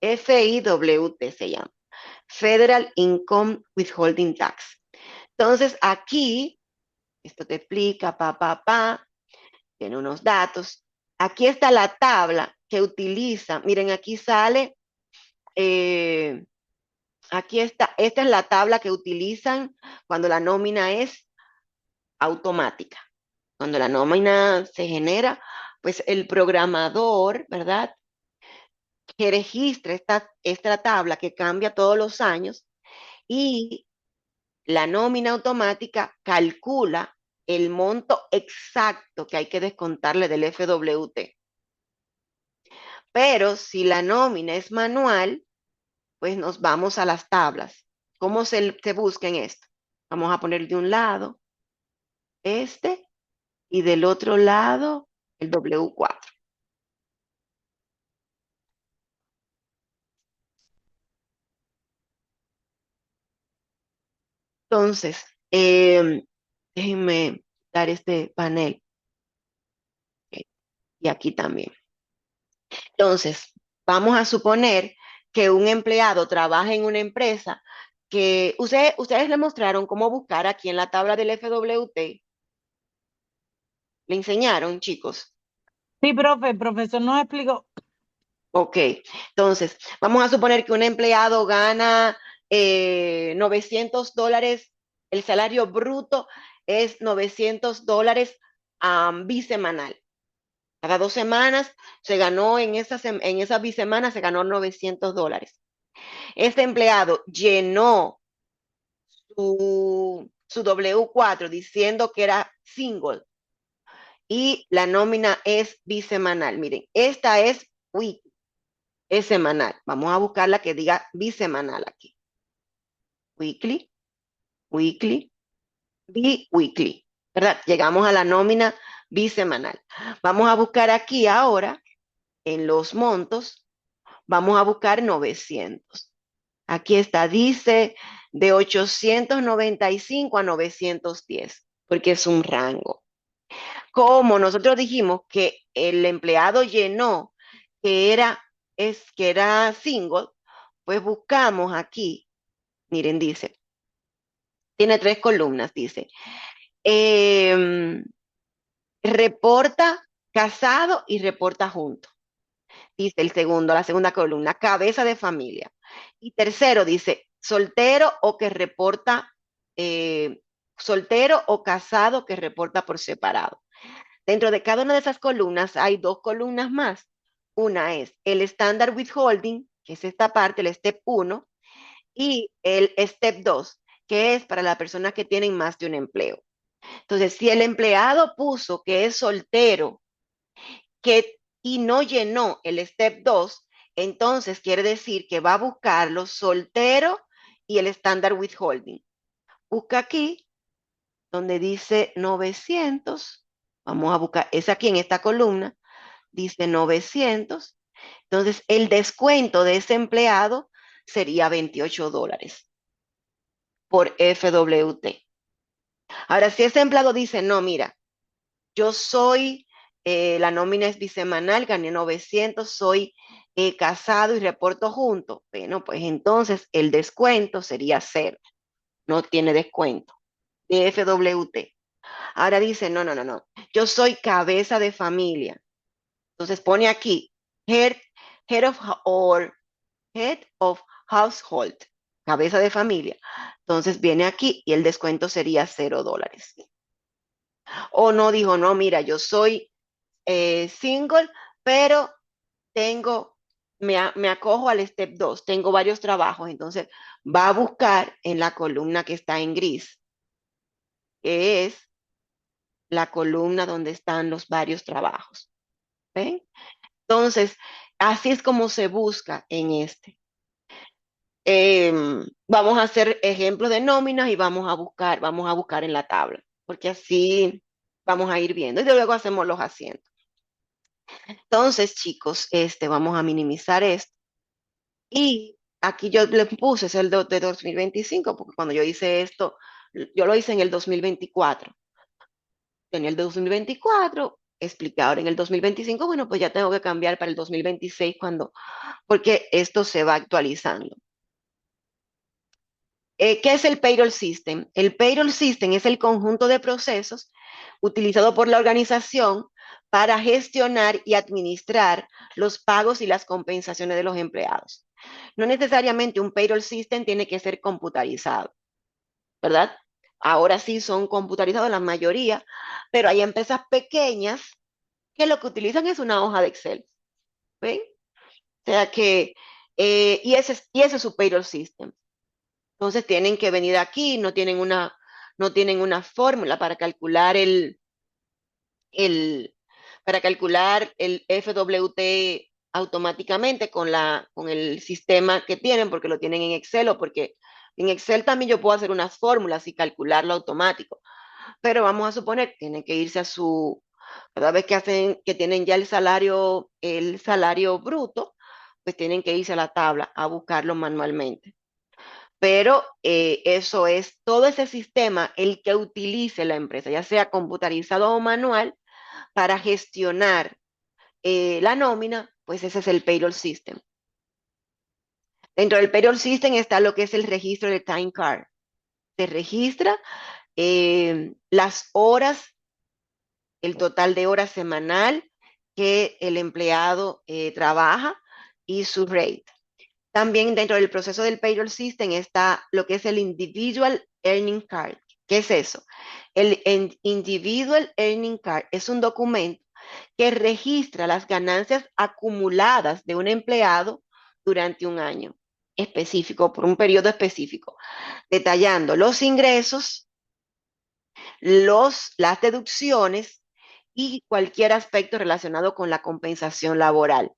FIWT se llama, Federal Income Withholding Tax. Entonces, aquí, esto te explica, tiene unos datos. Aquí está la tabla que utiliza. Miren, aquí sale, aquí está, esta es la tabla que utilizan cuando la nómina es automática. Cuando la nómina se genera, pues el programador, ¿verdad? Que registra esta tabla que cambia todos los años, y la nómina automática calcula el monto exacto que hay que descontarle del FWT. Pero si la nómina es manual, pues nos vamos a las tablas. ¿Cómo se busca en esto? Vamos a poner de un lado este y del otro lado el W4. Entonces, déjenme dar este panel, y aquí también. Entonces, vamos a suponer que un empleado trabaja en una empresa que ustedes le mostraron cómo buscar aquí en la tabla del FWT. ¿Le enseñaron, chicos? Sí, profe, el profesor nos explicó. Ok, entonces, vamos a suponer que un empleado gana $900, el salario bruto es $900 bisemanal. Cada 2 semanas se ganó, en esa bisemana se ganó $900. Este empleado llenó su W4 diciendo que era single, y la nómina es bisemanal. Miren, esta es weekly, es semanal. Vamos a buscar la que diga bisemanal aquí. Weekly, weekly, bi-weekly, ¿verdad? Llegamos a la nómina bisemanal. Vamos a buscar aquí ahora, en los montos, vamos a buscar 900. Aquí está, dice de 895 a 910, porque es un rango. Como nosotros dijimos que el empleado llenó que era single, pues buscamos aquí, miren, dice, tiene 3 columnas, dice, em, reporta casado y reporta junto. Dice la segunda columna, cabeza de familia. Y tercero dice, eh, soltero o casado que reporta por separado. Dentro de cada una de esas columnas hay 2 columnas más. Una es el standard withholding, que es esta parte, el step 1, y el step 2, que es para las personas que tienen más de un empleo. Entonces, si el empleado puso que es soltero, que y no llenó el step 2, entonces quiere decir que va a buscarlo soltero y el standard withholding. Busca aquí donde dice 900. Vamos a buscar, es aquí en esta columna, dice 900. Entonces, el descuento de ese empleado sería $28 por FWT. Ahora, si ese empleado dice, no, mira, yo soy, la nómina es bisemanal, gané 900, soy casado y reporto junto, bueno, pues entonces el descuento sería cero, no tiene descuento de FWT. Ahora dice, no, no, no, no, yo soy cabeza de familia. Entonces pone aquí, head, head of, or head of household, cabeza de familia. Entonces viene aquí y el descuento sería $0. O no dijo, no, mira, yo soy single, pero tengo, me acojo al step 2, tengo varios trabajos, entonces va a buscar en la columna que está en gris, que es la columna donde están los varios trabajos. ¿Ven? Entonces, así es como se busca en este. Vamos a hacer ejemplos de nóminas y vamos a buscar en la tabla, porque así vamos a ir viendo y luego hacemos los asientos. Entonces, chicos, vamos a minimizar esto. Y aquí yo le puse, es el de 2025, porque cuando yo hice esto, yo lo hice en el 2024. Tenía el de 2024, expliqué ahora en el 2025, bueno, pues ya tengo que cambiar para el 2026 porque esto se va actualizando. ¿Qué es el payroll system? El payroll system es el conjunto de procesos utilizado por la organización para gestionar y administrar los pagos y las compensaciones de los empleados. No necesariamente un payroll system tiene que ser computarizado, ¿verdad? Ahora sí son computarizados la mayoría, pero hay empresas pequeñas que lo que utilizan es una hoja de Excel, ¿ven? O sea que, y ese es su payroll system. Entonces tienen que venir aquí, no tienen una fórmula el, para calcular el FWT automáticamente con el sistema que tienen, porque lo tienen en Excel o porque en Excel también yo puedo hacer unas fórmulas y calcularlo automático. Pero vamos a suponer, tienen que irse cada vez que tienen ya el salario bruto, pues tienen que irse a la tabla a buscarlo manualmente. Pero eso es todo ese sistema, el que utilice la empresa, ya sea computarizado o manual, para gestionar la nómina, pues ese es el payroll system. Dentro del payroll system está lo que es el registro de time card. Se registra las horas, el total de horas semanal que el empleado trabaja y su rate. También dentro del proceso del payroll system está lo que es el Individual Earning Card. ¿Qué es eso? El Individual Earning Card es un documento que registra las ganancias acumuladas de un empleado durante un año específico, por un periodo específico, detallando los ingresos, las deducciones y cualquier aspecto relacionado con la compensación laboral.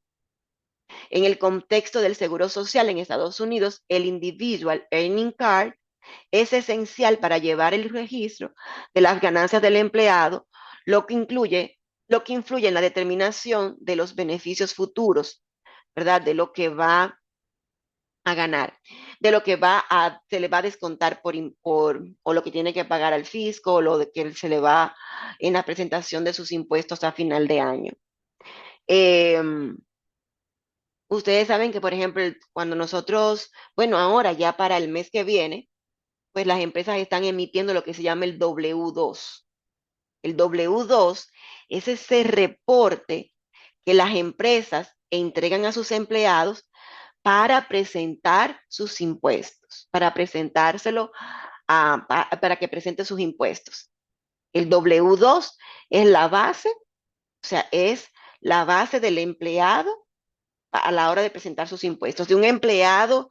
En el contexto del Seguro Social en Estados Unidos, el Individual Earning Card es esencial para llevar el registro de las ganancias del empleado, lo que influye en la determinación de los beneficios futuros, ¿verdad? De lo que va a ganar, de lo que se le va a descontar o lo que tiene que pagar al fisco, o lo que se le va en la presentación de sus impuestos a final de año. Ustedes saben que, por ejemplo, cuando nosotros, bueno, ahora ya para el mes que viene, pues las empresas están emitiendo lo que se llama el W2. El W2 es ese reporte que las empresas entregan a sus empleados para presentar sus impuestos, para que presente sus impuestos. El W2 es la base, o sea, es la base del empleado a la hora de presentar sus impuestos, de un empleado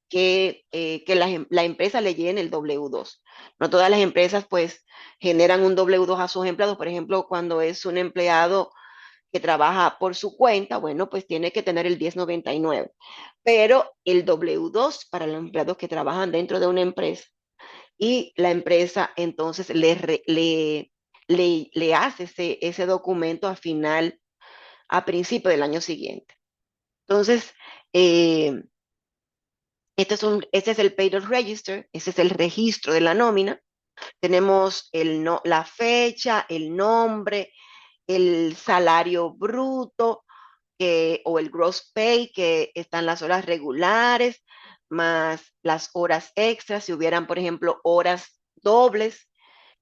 que la empresa le llene el W2. No todas las empresas pues generan un W2 a sus empleados. Por ejemplo, cuando es un empleado que trabaja por su cuenta, bueno, pues tiene que tener el 1099. Pero el W2 para los empleados que trabajan dentro de una empresa y la empresa entonces le hace ese documento a principio del año siguiente. Entonces, eh, este es el payroll register, ese es el registro de la nómina. Tenemos la fecha, el nombre, el salario bruto o el gross pay, que están las horas regulares, más las horas extras, si hubieran, por ejemplo, horas dobles,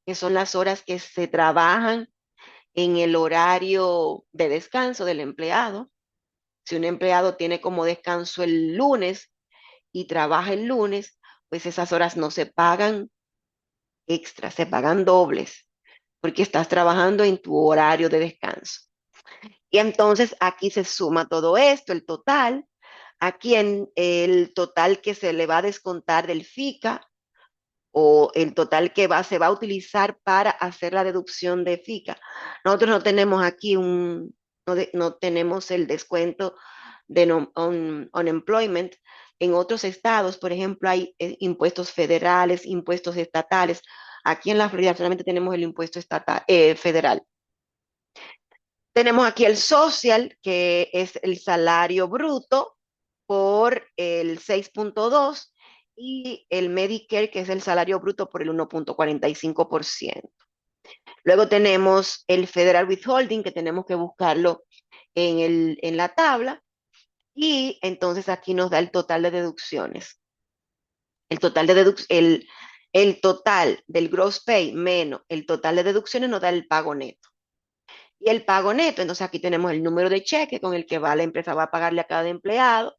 que son las horas que se trabajan en el horario de descanso del empleado. Si un empleado tiene como descanso el lunes y trabaja el lunes, pues esas horas no se pagan extras, se pagan dobles, porque estás trabajando en tu horario de descanso. Y entonces aquí se suma todo esto, el total. Aquí en el total que se le va a descontar del FICA o el total que se va a utilizar para hacer la deducción de FICA. Nosotros no tenemos aquí no tenemos el descuento de unemployment. En otros estados, por ejemplo, hay impuestos federales, impuestos estatales. Aquí en la Florida solamente tenemos el impuesto federal. Tenemos aquí el social, que es el salario bruto por el 6.2 y el Medicare, que es el salario bruto por el 1.45%. Luego tenemos el Federal Withholding, que tenemos que buscarlo en la tabla, y entonces aquí nos da el total de deducciones. El total del gross pay menos el total de deducciones nos da el pago neto. Y el pago neto, entonces aquí tenemos el número de cheque con el que la empresa va a pagarle a cada empleado,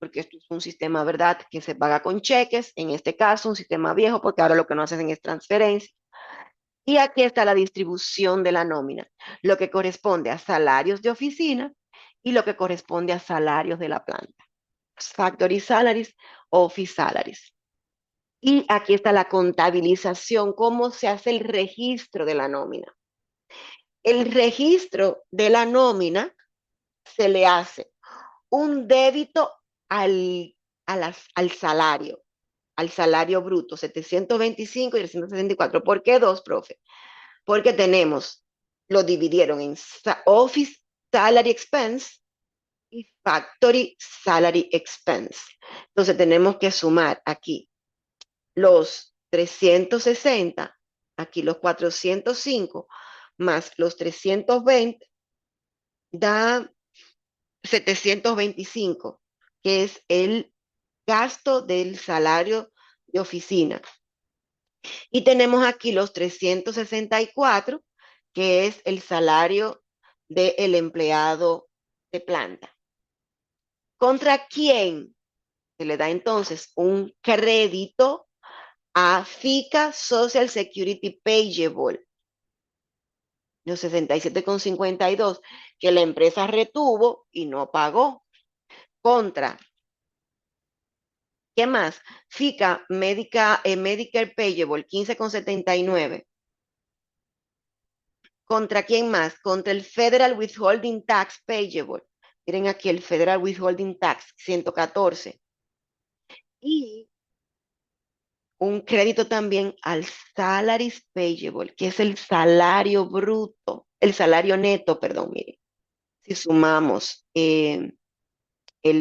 porque esto es un sistema, ¿verdad?, que se paga con cheques, en este caso un sistema viejo, porque ahora lo que no hacen es transferencia. Y aquí está la distribución de la nómina, lo que corresponde a salarios de oficina y lo que corresponde a salarios de la planta. Factory salaries, office salaries. Y aquí está la contabilización, cómo se hace el registro de la nómina. El registro de la nómina se le hace un débito al salario, al salario bruto, 725 y 364. ¿Por qué dos, profe? Porque lo dividieron en Office Salary Expense y Factory Salary Expense. Entonces tenemos que sumar aquí los 360, aquí los 405, más los 320, da 725, que es el gasto del salario de oficina. Y tenemos aquí los 364, que es el salario del empleado de planta. ¿Contra quién se le da entonces un crédito a FICA Social Security Payable? Los 67,52 que la empresa retuvo y no pagó. Contra, ¿qué más? FICA Medicare Payable 15,79. ¿Contra quién más? Contra el Federal Withholding Tax Payable. Miren aquí el Federal Withholding Tax 114. Y un crédito también al Salaries Payable, que es el salario bruto, el salario neto, perdón, miren. Si sumamos el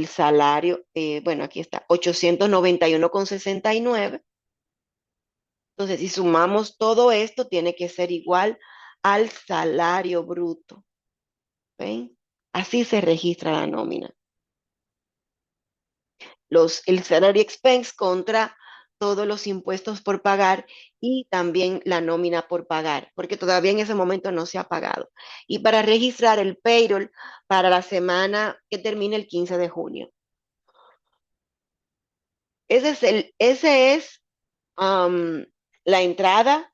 salario, bueno, aquí está, 891,69. Entonces, si sumamos todo esto, tiene que ser igual al salario bruto. ¿Ven? Así se registra la nómina. El salary expense contra todos los impuestos por pagar y también la nómina por pagar, porque todavía en ese momento no se ha pagado. Y para registrar el payroll para la semana que termina el 15 de junio. Ese es la entrada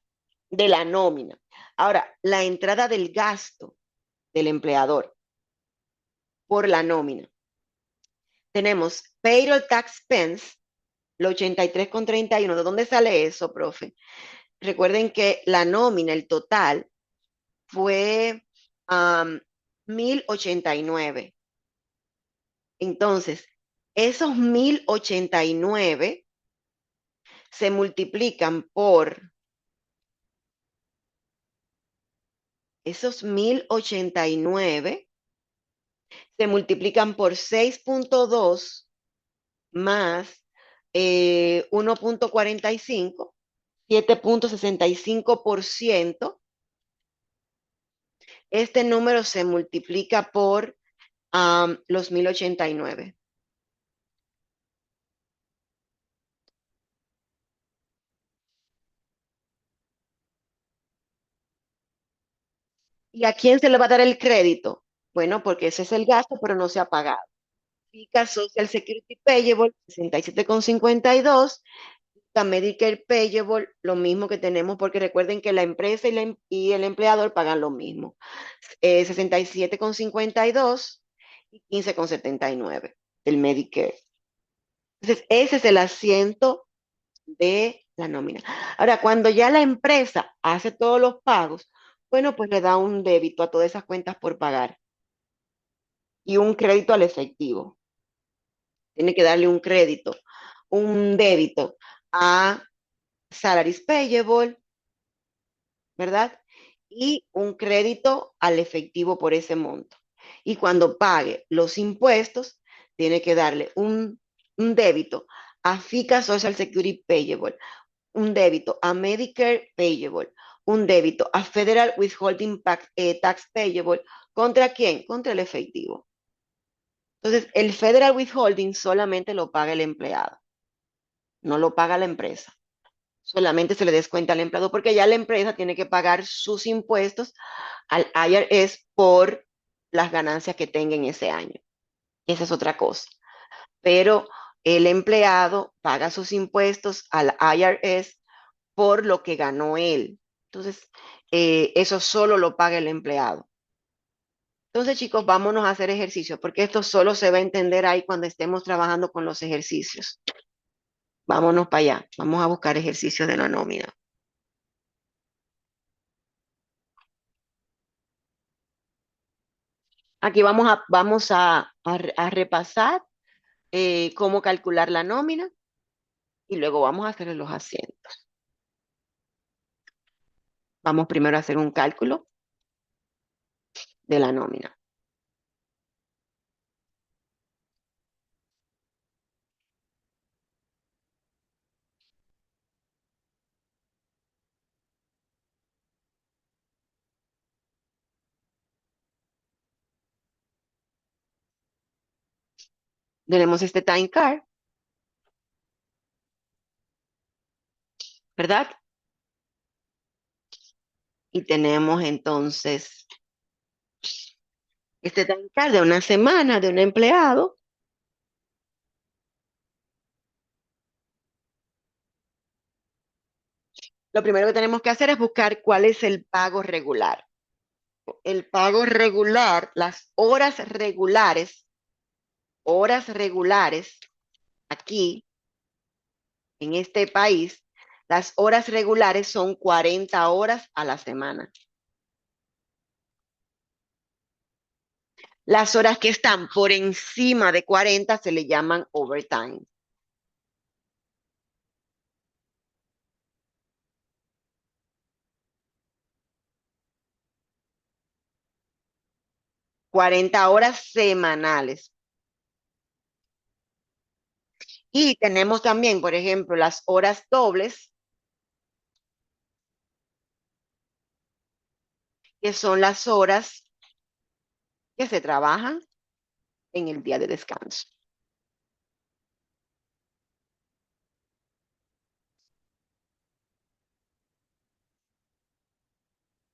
de la nómina. Ahora, la entrada del gasto del empleador por la nómina. Tenemos payroll tax expense, lo 83,31. ¿De dónde sale eso, profe? Recuerden que la nómina, el total, fue 1089. Entonces, esos 1089 se multiplican por esos 1089 se multiplican por 6.2 más 1.45, 7.65%. Este número se multiplica por los 1089. ¿Y a quién se le va a dar el crédito? Bueno, porque ese es el gasto, pero no se ha pagado. FICA Social Security Payable, 67,52. La Medicare Payable, lo mismo que tenemos, porque recuerden que la empresa y el empleador pagan lo mismo. 67,52 y 15,79 el Medicare. Entonces, ese es el asiento de la nómina. Ahora, cuando ya la empresa hace todos los pagos, bueno, pues le da un débito a todas esas cuentas por pagar y un crédito al efectivo. Tiene que darle un crédito, un débito a salaries payable, ¿verdad? Y un crédito al efectivo por ese monto. Y cuando pague los impuestos, tiene que darle un débito a FICA Social Security Payable, un débito a Medicare Payable, un débito a Federal Withholding Tax Payable. ¿Contra quién? Contra el efectivo. Entonces, el Federal Withholding solamente lo paga el empleado, no lo paga la empresa. Solamente se le descuenta al empleado porque ya la empresa tiene que pagar sus impuestos al IRS por las ganancias que tenga en ese año. Esa es otra cosa. Pero el empleado paga sus impuestos al IRS por lo que ganó él. Entonces, eso solo lo paga el empleado. Entonces, chicos, vámonos a hacer ejercicios, porque esto solo se va a entender ahí cuando estemos trabajando con los ejercicios. Vámonos para allá. Vamos a buscar ejercicios de la nómina. Aquí vamos a repasar cómo calcular la nómina y luego vamos a hacer los asientos. Vamos primero a hacer un cálculo de la nómina. Tenemos este time card, ¿verdad? Y tenemos entonces este time card de una semana de un empleado. Lo primero que tenemos que hacer es buscar cuál es el pago regular. El pago regular, las horas regulares aquí en este país, las horas regulares son 40 horas a la semana. Las horas que están por encima de 40 se le llaman overtime. $40 horas semanales. Y tenemos también, por ejemplo, las horas dobles, que son las horas que se trabajan en el día de descanso.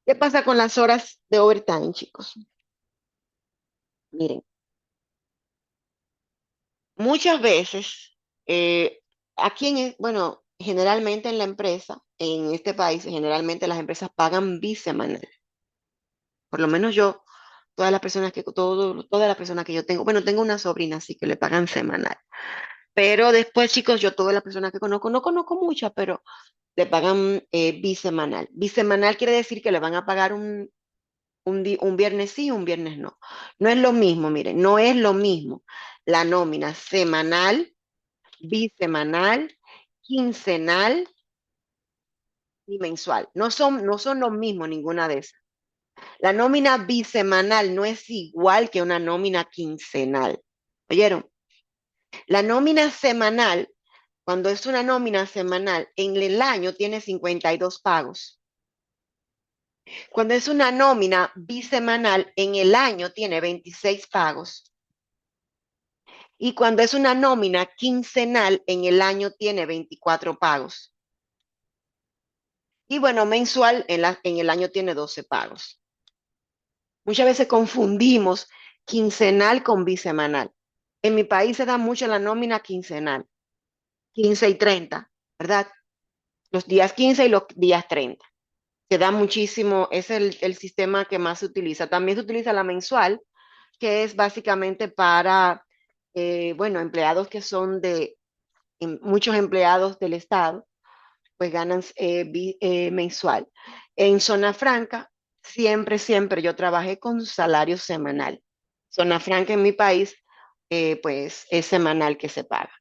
¿Qué pasa con las horas de overtime, chicos? Miren, muchas veces, aquí bueno, generalmente en la empresa, en este país, generalmente las empresas pagan bisemanal. Por lo menos yo, todas las personas que yo tengo, bueno, tengo una sobrina así que le pagan semanal. Pero después, chicos, yo todas las personas que conozco, no conozco muchas, pero le pagan bisemanal. Bisemanal quiere decir que le van a pagar un un viernes sí, un viernes no. No es lo mismo, miren, no es lo mismo la nómina semanal, bisemanal, quincenal y mensual. No son lo mismo ninguna de esas. La nómina bisemanal no es igual que una nómina quincenal. ¿Oyeron? La nómina semanal, cuando es una nómina semanal, en el año tiene 52 pagos. Cuando es una nómina bisemanal, en el año tiene 26 pagos. Y cuando es una nómina quincenal, en el año tiene 24 pagos. Y bueno, mensual en el año tiene 12 pagos. Muchas veces confundimos quincenal con bisemanal. En mi país se da mucho la nómina quincenal, 15 y 30, ¿verdad? Los días 15 y los días 30. Se da muchísimo, es el sistema que más se utiliza. También se utiliza la mensual, que es básicamente para, bueno, empleados que son muchos empleados del Estado, pues ganan mensual. En Zona Franca, siempre yo trabajé con salario semanal. Zona Franca en mi país, pues es semanal que se paga.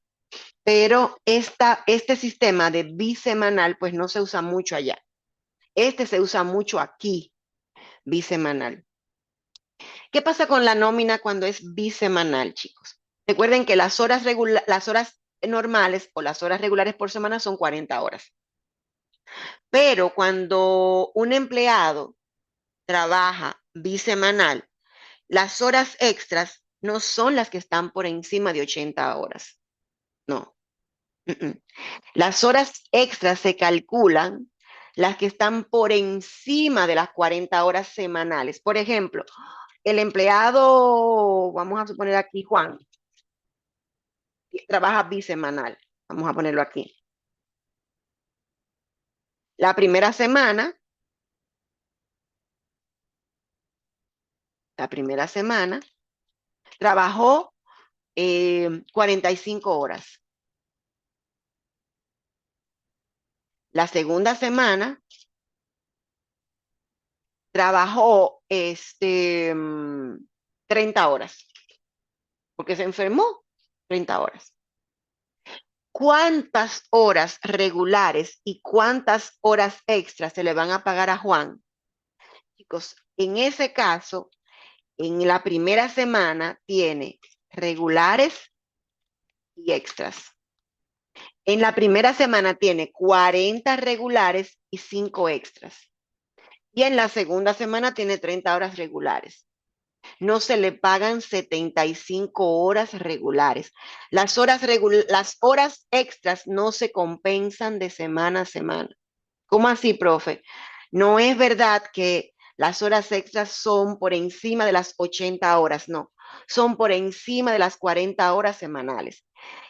Pero este sistema de bisemanal, pues no se usa mucho allá. Este se usa mucho aquí, bisemanal. ¿Qué pasa con la nómina cuando es bisemanal, chicos? Recuerden que las horas normales o las horas regulares por semana son 40 horas. Pero cuando un empleado trabaja bisemanal, las horas extras no son las que están por encima de 80 horas. No. Las horas extras se calculan las que están por encima de las 40 horas semanales. Por ejemplo, el empleado, vamos a suponer aquí Juan, trabaja bisemanal. Vamos a ponerlo aquí. La primera semana, trabajó 45 horas. La segunda semana trabajó 30 horas, porque se enfermó 30 horas. ¿Cuántas horas regulares y cuántas horas extras se le van a pagar a Juan? Chicos, en ese caso, en la primera semana tiene regulares y extras. En la primera semana tiene 40 regulares y 5 extras. Y en la segunda semana tiene 30 horas regulares. No se le pagan 75 horas regulares. Las horas extras no se compensan de semana a semana. ¿Cómo así, profe? No es verdad que las horas extras son por encima de las 80 horas, no. Son por encima de las 40 horas semanales.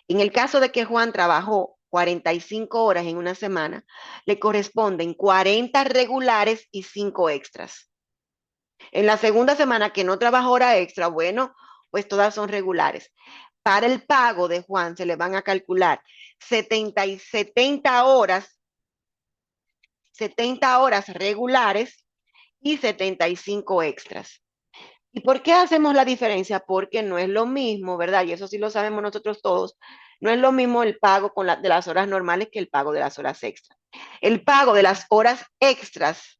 En el caso de que Juan trabajó 45 horas en una semana, le corresponden 40 regulares y 5 extras. En la segunda semana que no trabajó hora extra, bueno, pues todas son regulares. Para el pago de Juan se le van a calcular 70 horas, 70 horas regulares y 75 extras. ¿Y por qué hacemos la diferencia? Porque no es lo mismo, ¿verdad? Y eso sí lo sabemos nosotros todos. No es lo mismo el pago de las horas normales que el pago de las horas extras. El pago de las horas extras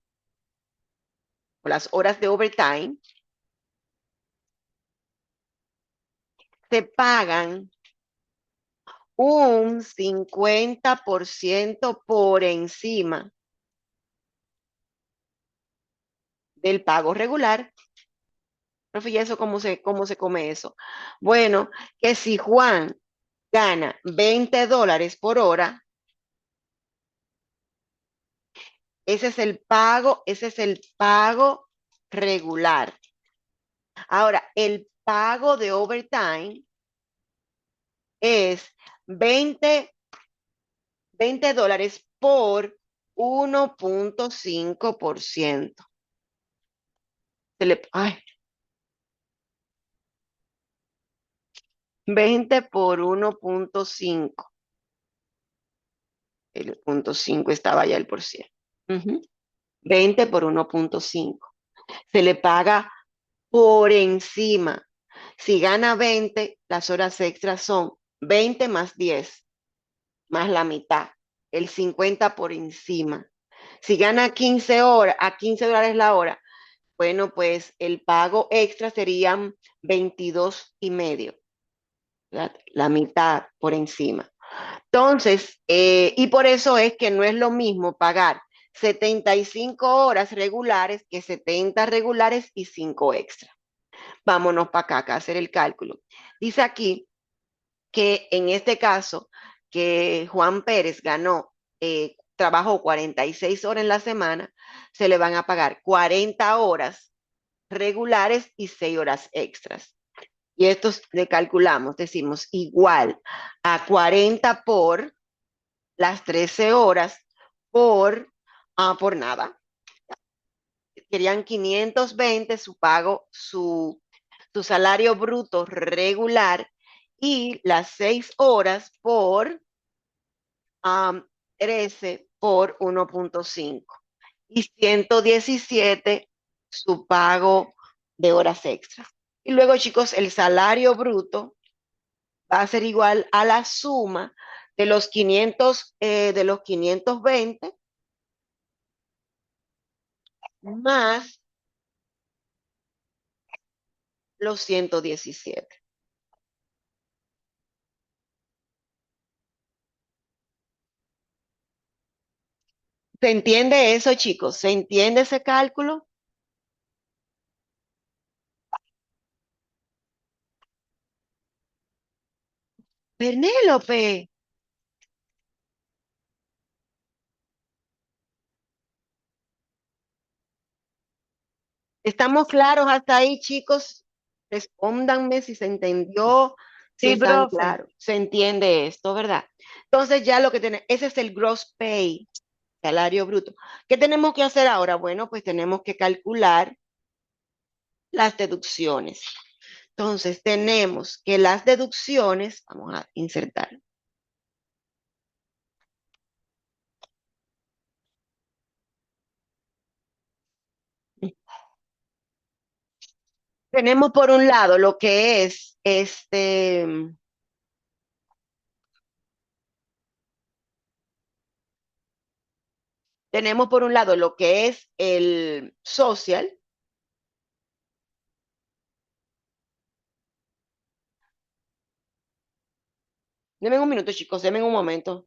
o las horas de overtime se pagan un 50% por encima del pago regular. Profe, ¿y eso cómo se come eso? Bueno, que si Juan gana $20 por hora, ese es el pago regular. Ahora, el pago de overtime es 20 dólares por 1.5%. Ay, 20 por 1.5. El 0.5 estaba ya el por ciento. 20 por 1.5. Se le paga por encima. Si gana 20, las horas extras son 20 más 10, más la mitad, el 50 por encima. Si gana 15 horas, a $15 la hora, bueno, pues el pago extra serían 22.5, ¿verdad? La mitad por encima. Entonces, y por eso es que no es lo mismo pagar 75 horas regulares que 70 regulares y 5 extra. Vámonos para acá, a hacer el cálculo. Dice aquí que en este caso, que Juan Pérez ganó, trabajó 46 horas en la semana, se le van a pagar 40 horas regulares y 6 horas extras. Y esto le calculamos, decimos igual a 40 por las 13 horas por nada. Querían 520 su pago, su salario bruto regular y las 6 horas por 13 por 1.5 y 117 su pago de horas extras. Y luego, chicos, el salario bruto va a ser igual a la suma de los 520 más los 117. ¿Se entiende eso, chicos? ¿Se entiende ese cálculo? Penélope, ¿estamos claros hasta ahí, chicos? Respóndanme si se entendió, si Sí, están profe. claros. Se entiende esto, ¿verdad? Entonces ya lo que tenemos, ese es el gross pay, salario bruto. ¿Qué tenemos que hacer ahora? Bueno, pues tenemos que calcular las deducciones. Entonces tenemos que las deducciones, vamos a insertar. Tenemos por un lado lo que es tenemos por un lado lo que es el social. Denme un minuto, chicos, denme un momento.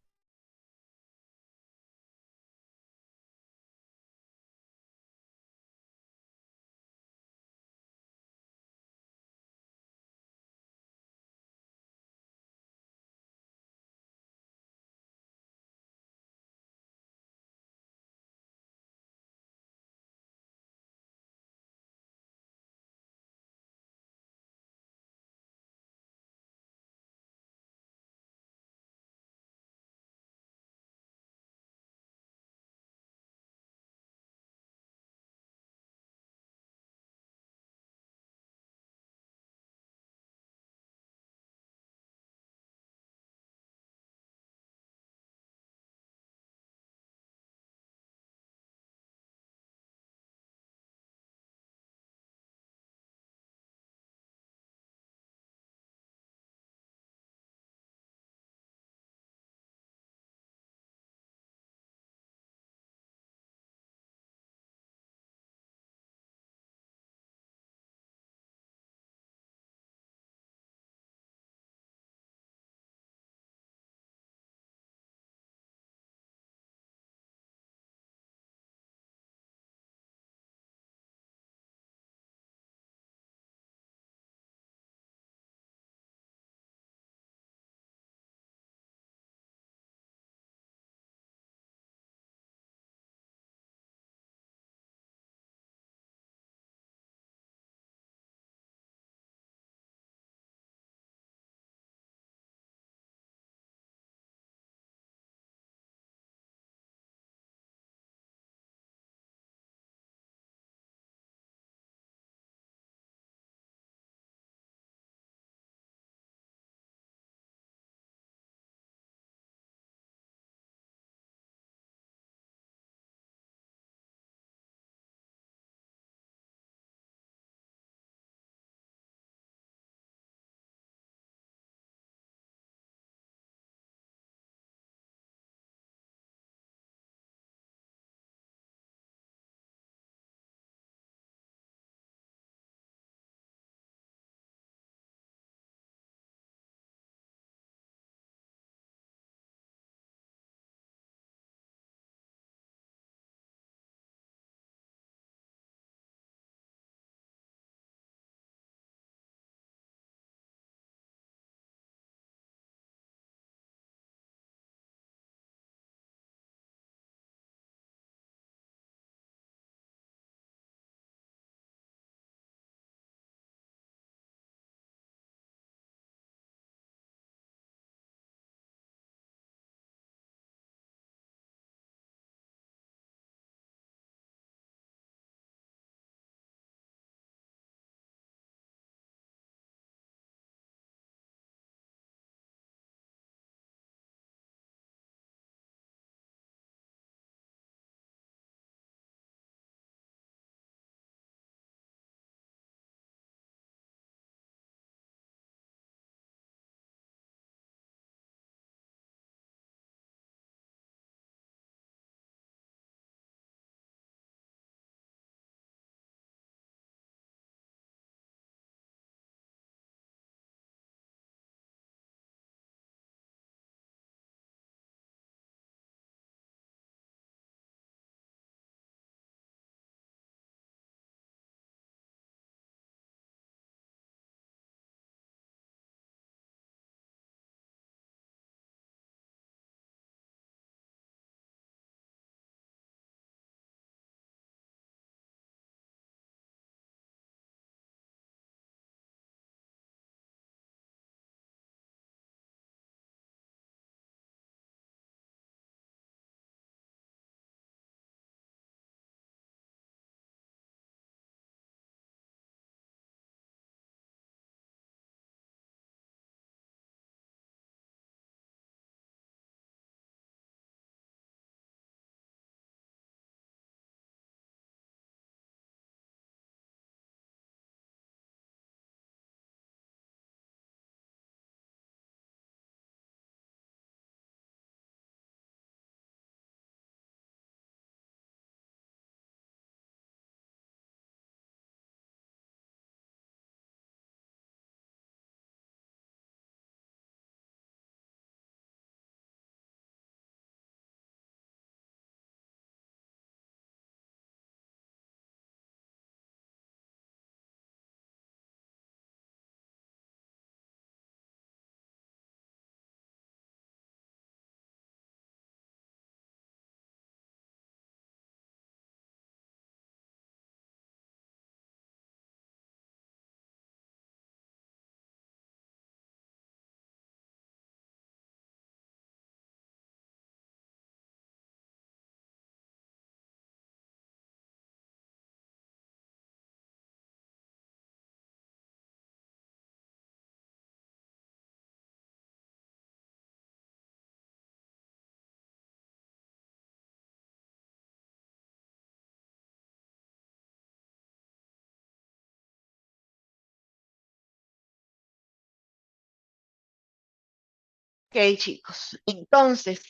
Ok, chicos. Entonces,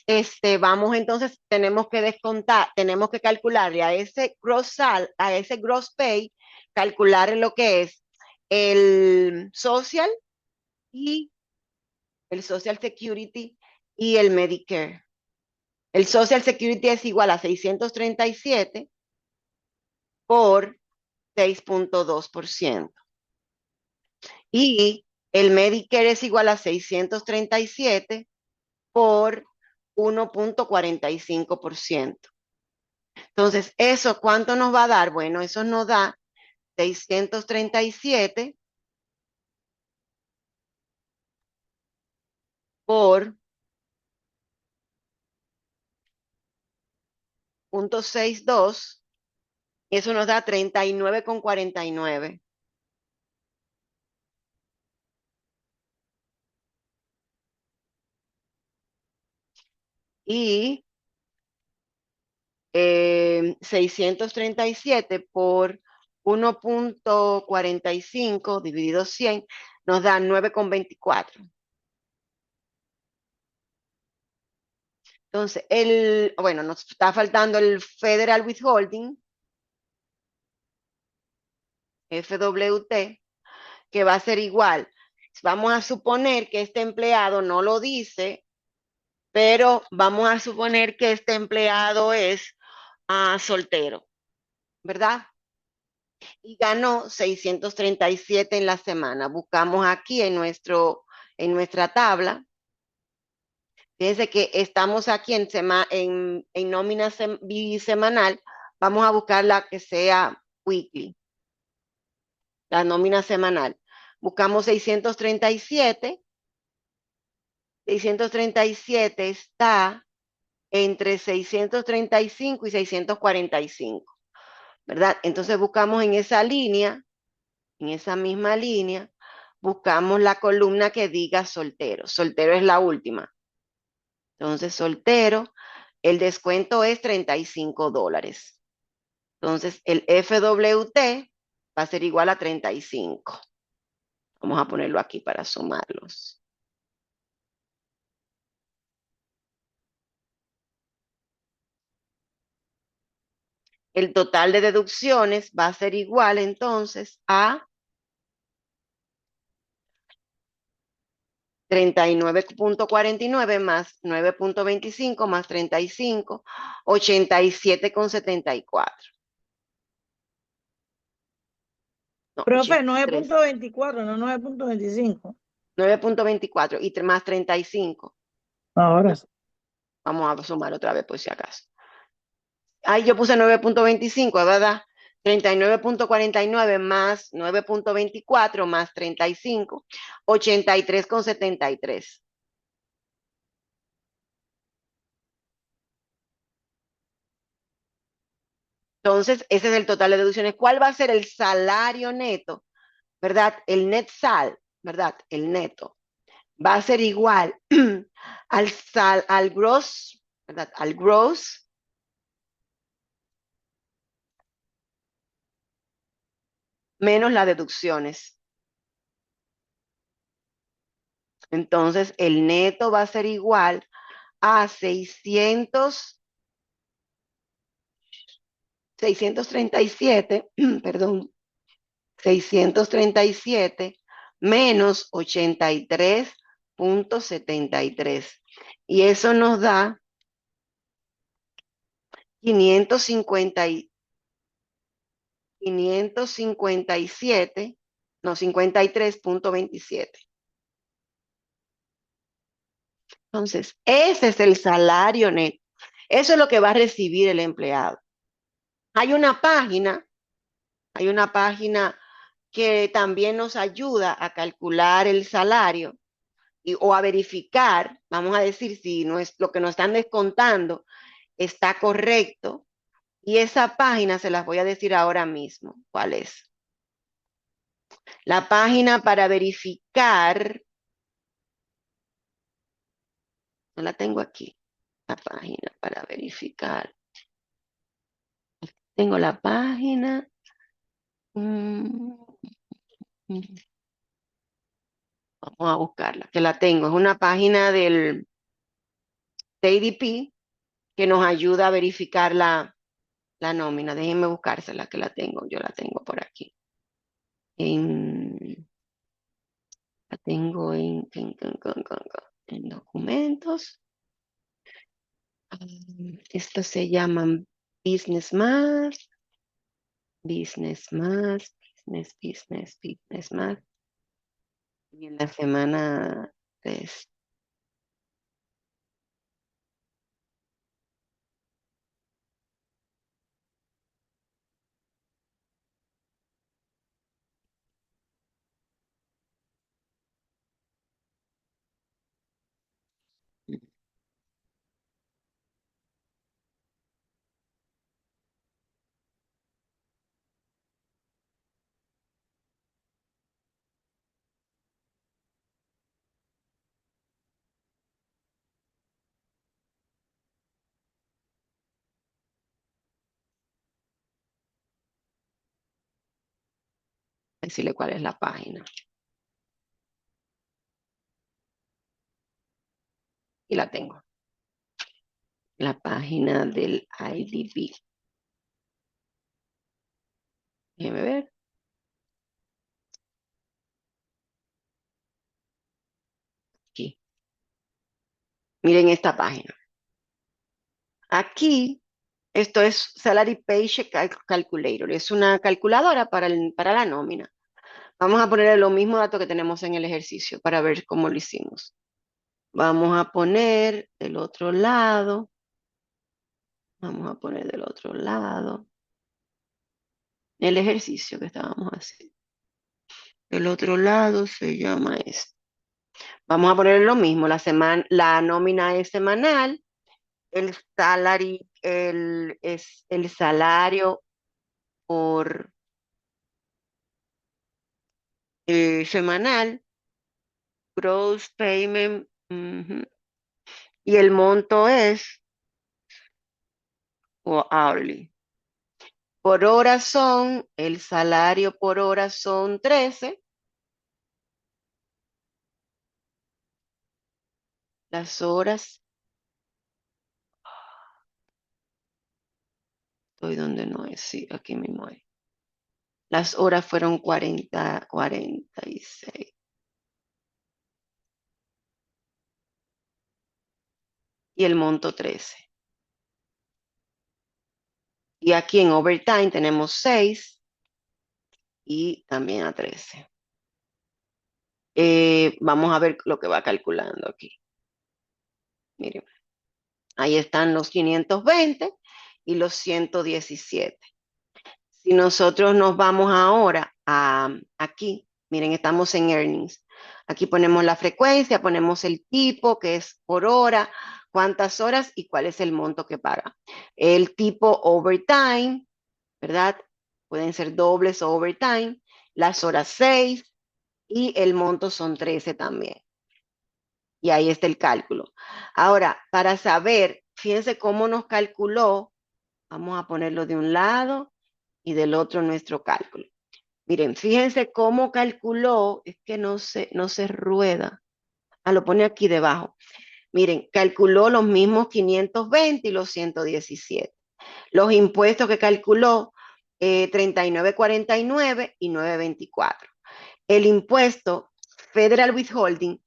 vamos entonces, tenemos que descontar, tenemos que calcularle a ese gross pay, calcular lo que es el social y el Social Security y el Medicare. El Social Security es igual a 637 por 6.2%. Y el Medicare es igual a 637 por 1.45%. Entonces, ¿eso cuánto nos va a dar? Bueno, eso nos da 637 por 0.62. Eso nos da 39,49. Y 637 por 1.45 dividido 100 nos da 9,24. Entonces, bueno, nos está faltando el Federal Withholding, FWT, que va a ser igual. Vamos a suponer que este empleado no lo dice, pero vamos a suponer que este empleado es soltero, ¿verdad? Y ganó 637 en la semana. Buscamos aquí en nuestra tabla. Fíjense que estamos aquí en nómina bisemanal. Vamos a buscar la que sea weekly, la nómina semanal. Buscamos 637. 637 está entre 635 y 645, ¿verdad? Entonces buscamos en esa línea, en esa misma línea, buscamos la columna que diga soltero. Soltero es la última. Entonces, soltero, el descuento es $35. Entonces, el FWT va a ser igual a 35. Vamos a ponerlo aquí para sumarlos. El total de deducciones va a ser igual entonces a 39,49 más 9,25 más 35, 87,74. No, Profe, 83. 9.24, no 9.25. 9,24 y más 35. Ahora No, sí. vamos a sumar otra vez por si acaso. Ahí yo puse 9,25, ¿verdad? 39,49 más 9,24 más 35, 83,73. Entonces, ese es el total de deducciones. ¿Cuál va a ser el salario neto? ¿Verdad? El net sal, ¿verdad? El neto. Va a ser igual al gross, ¿verdad? Al gross menos las deducciones. Entonces, el neto va a ser igual a 637, perdón, 637 menos 83,73. Y eso nos da 550 557, no, 53,27. Entonces, ese es el salario neto. Eso es lo que va a recibir el empleado. Hay una página, hay una página que también nos ayuda a calcular el salario o a verificar, vamos a decir, si no es, lo que nos están descontando está correcto. Y esa página se las voy a decir ahora mismo. ¿Cuál es? La página para verificar, no la tengo aquí, la página para verificar. Tengo la página. mm, mm, Vamos a buscarla, que la tengo. Es una página del ADP que nos ayuda a verificar la nómina. Déjenme buscársela, que la tengo. Yo la tengo por aquí. En, la tengo en documentos. Esto se llaman Business Más, Business Más, Business Más. Y en la semana 3. Decirle cuál es la página. Y la tengo. La página del IDB. Déjeme ver. Aquí. Miren esta página. Aquí, esto es Salary Paycheck Calculator. Es una calculadora para la nómina. Vamos a poner los mismos datos que tenemos en el ejercicio para ver cómo lo hicimos. Vamos a poner del otro lado. Vamos a poner del otro lado el ejercicio que estábamos haciendo. El otro lado se llama esto. Vamos a poner lo mismo. La nómina es semanal. El salary, es el salario por semanal, gross payment, y el monto es o hourly. Por hora el salario por hora son 13, las horas, estoy donde no es, sí, aquí mismo es. Las horas fueron 46. Y el monto 13. Y aquí en overtime tenemos 6 y también a 13. Vamos a ver lo que va calculando aquí. Miren, ahí están los 520 y los 117. Si nosotros nos vamos ahora aquí, miren, estamos en earnings. Aquí ponemos la frecuencia, ponemos el tipo, que es por hora, cuántas horas y cuál es el monto que paga. El tipo overtime, ¿verdad? Pueden ser dobles o overtime. Las horas 6 y el monto son 13 también. Y ahí está el cálculo. Ahora, para saber, fíjense cómo nos calculó, vamos a ponerlo de un lado y del otro nuestro cálculo. Miren, fíjense cómo calculó, es que no se rueda. Ah, lo pone aquí debajo. Miren, calculó los mismos 520 y los 117. Los impuestos que calculó, 39.49 y 9.24. El impuesto Federal Withholding,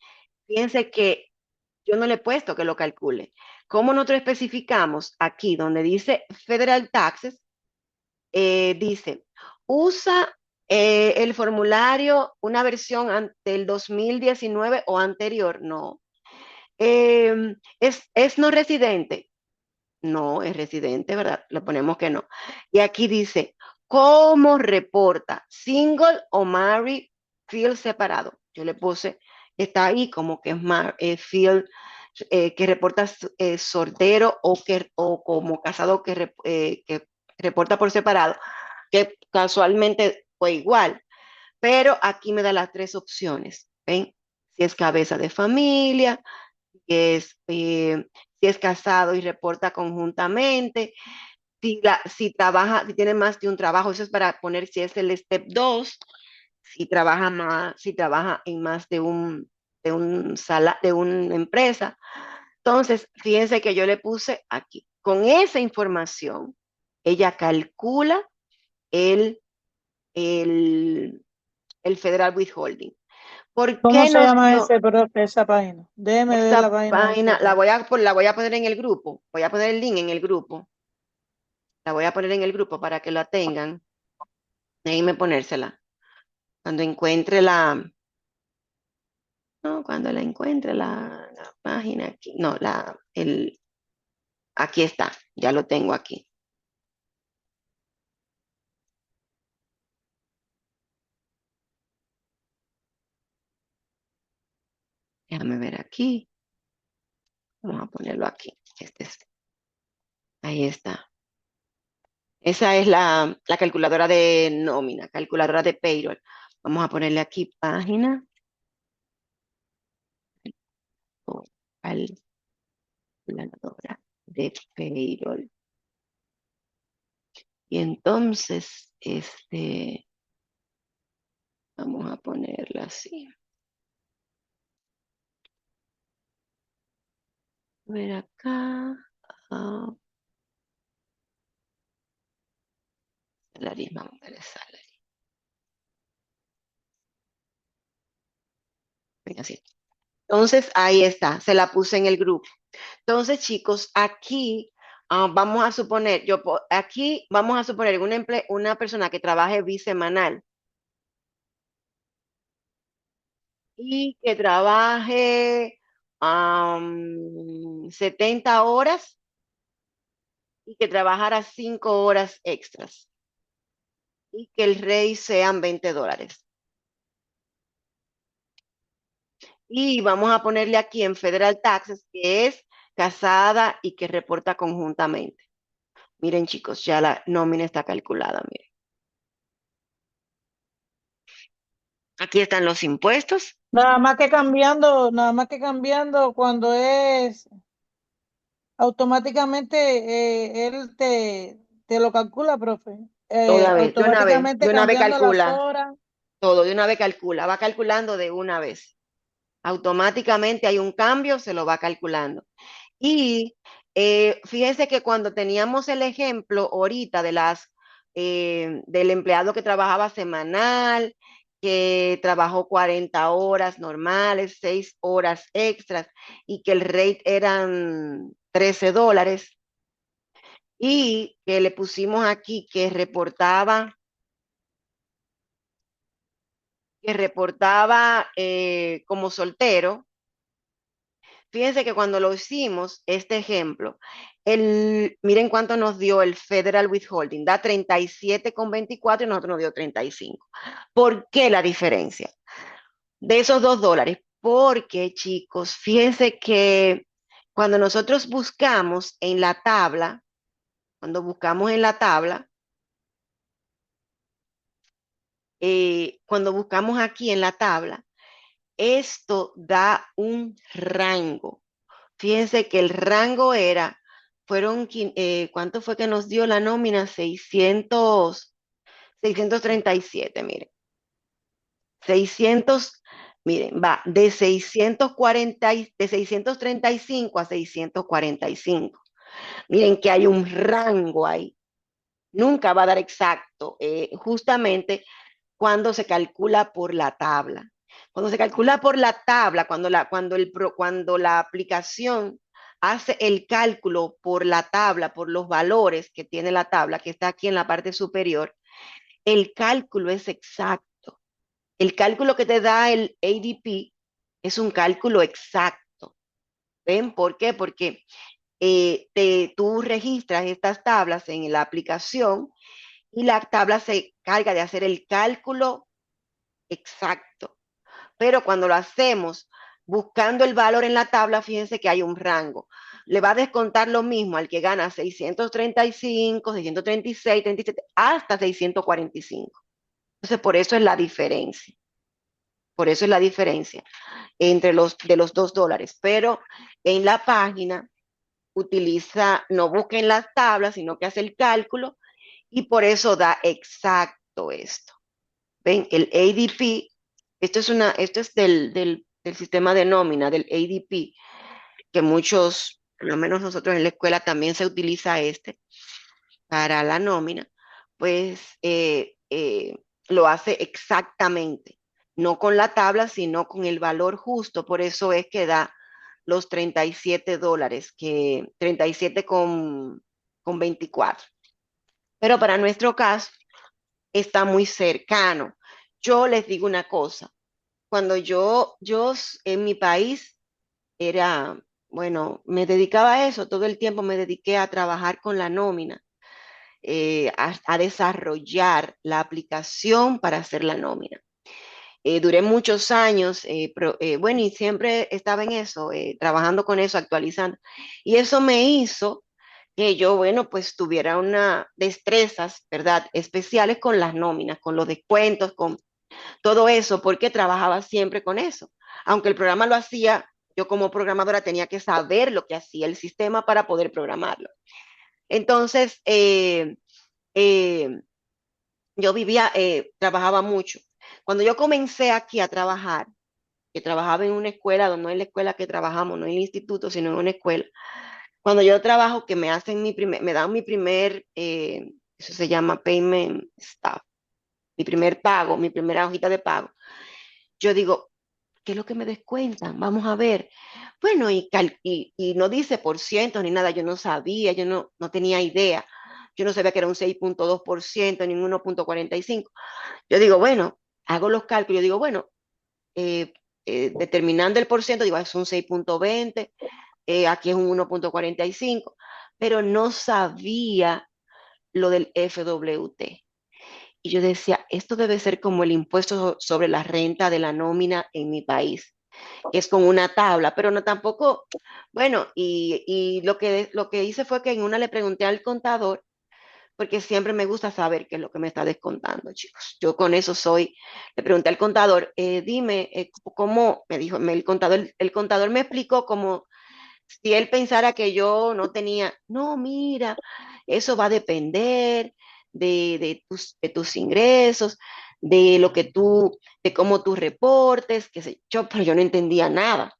fíjense que yo no le he puesto que lo calcule. ¿Cómo nosotros especificamos? Aquí donde dice Federal Taxes, dice, usa el formulario, una versión del 2019 o anterior. No. ¿Es no residente? No, es residente, ¿verdad? Le ponemos que no. Y aquí dice, ¿cómo reporta? Single o married, field separado. Yo le puse, está ahí como que es field que reporta soltero o como casado que reporta por separado, que casualmente fue igual. Pero aquí me da las tres opciones. ¿Ven? Si es cabeza de familia, si es casado y reporta conjuntamente, si trabaja, si tiene más de un trabajo, eso es para poner si es el step 2, si trabaja más, si trabaja en más de una empresa. Entonces, fíjense que yo le puse aquí. Con esa información, ella calcula el, el, el Federal Withholding. ¿Por ¿Cómo qué se nos llama dio ese, profe, esa página? Déjeme ver la esa página esa, página? La profe. voy la voy a poner en el grupo. Voy a poner el link en el grupo. La voy a poner en el grupo para que la tengan. Déjenme ponérsela. Cuando encuentre no, cuando la encuentre la página aquí, no, aquí está, ya lo tengo aquí. Déjame ver aquí. Vamos a ponerlo aquí. Ahí está. Esa es la calculadora de nómina, calculadora de payroll. Vamos a ponerle aquí página o calculadora de payroll. Y entonces, vamos a ponerla así. A ver acá. ah, Salaries, vamos a ver salary. Venga, así. Entonces, ahí está, se la puse en el grupo. Entonces, chicos, aquí vamos a suponer, aquí vamos a suponer una persona que trabaje bisemanal y que trabaje 70 horas y que trabajara 5 horas extras y que el rate sean $20. Y vamos a ponerle aquí en Federal Taxes que es casada y que reporta conjuntamente. Miren, chicos, ya la nómina está calculada, miren. Aquí están los impuestos. Nada más que cambiando cuando es automáticamente, él te lo calcula, profe. Toda vez, Automáticamente de una vez cambiando las calcula, horas. todo, de una vez calcula, va calculando de una vez. Automáticamente hay un cambio, se lo va calculando. Y fíjense que cuando teníamos el ejemplo ahorita del empleado que trabajaba semanal, que trabajó 40 horas normales, 6 horas extras y que el rate eran $13 y que le pusimos aquí que reportaba como soltero. Fíjense que cuando lo hicimos, este ejemplo, miren cuánto nos dio el Federal Withholding, da 37,24 y nosotros nos dio 35. ¿Por qué la diferencia de esos $2? Porque, chicos, fíjense que cuando nosotros buscamos en la tabla, cuando buscamos en la tabla, cuando buscamos aquí en la tabla, esto da un rango. Fíjense que el rango ¿cuánto fue que nos dio la nómina? 637, miren. 600, miren, va de 635 a 645. Miren que hay un rango ahí. Nunca va a dar exacto, justamente cuando se calcula por la tabla. Cuando se calcula por la tabla, cuando la aplicación hace el cálculo por la tabla, por los valores que tiene la tabla, que está aquí en la parte superior, el cálculo es exacto. El cálculo que te da el ADP es un cálculo exacto. ¿Ven? ¿Por qué? Porque tú registras estas tablas en la aplicación y la tabla se carga de hacer el cálculo exacto. Pero cuando lo hacemos buscando el valor en la tabla, fíjense que hay un rango. Le va a descontar lo mismo al que gana 635, 636, 37, hasta 645. Entonces, por eso es la diferencia. Por eso es la diferencia entre los $2. Pero en la página no busquen las tablas, sino que hace el cálculo y por eso da exacto esto. ven, el ADP, esto es del sistema de nómina, del ADP, que muchos, por lo menos nosotros en la escuela también se utiliza este para la nómina, pues lo hace exactamente, no con la tabla, sino con el valor justo. Por eso es que da los $37, que 37 con 24. Pero para nuestro caso está muy cercano. Yo les digo una cosa, cuando en mi país era, bueno, me dedicaba a eso, todo el tiempo me dediqué a trabajar con la nómina, a desarrollar la aplicación para hacer la nómina. Duré muchos años, bueno, y siempre estaba en eso, trabajando con eso, actualizando. Y eso me hizo que yo, bueno, pues tuviera una destrezas, ¿verdad? Especiales con las nóminas, con los descuentos, con todo eso, porque trabajaba siempre con eso. Aunque el programa lo hacía, yo como programadora tenía que saber lo que hacía el sistema para poder programarlo. Entonces, eh, yo trabajaba mucho. Cuando yo comencé aquí a trabajar, que trabajaba en una escuela, no en la escuela que trabajamos, no en el instituto, sino en una escuela. Cuando yo trabajo, que me dan mi primer, eso se llama payment staff, mi primer pago, mi primera hojita de pago. Yo digo, ¿qué es lo que me descuentan? Vamos a ver. Bueno, y no dice por ciento ni nada, yo no sabía, yo no tenía idea. Yo no sabía que era un 6,2% ni un 1,45. Yo digo, bueno, hago los cálculos, yo digo, bueno, eh, determinando el porciento, digo, es un 6,20, aquí es un 1,45, pero no sabía lo del FWT. Y yo decía, esto debe ser como el impuesto sobre la renta de la nómina en mi país, que es con una tabla, pero no tampoco, bueno, y lo que hice fue que en una le pregunté al contador, porque siempre me gusta saber qué es lo que me está descontando, chicos. Yo con eso soy, le pregunté al contador, dime, ¿cómo? Me dijo, el contador me explicó como si él pensara que yo no tenía, no, mira, eso va a depender de tus ingresos, de lo que de cómo tú reportes, qué sé yo, pero yo no entendía nada.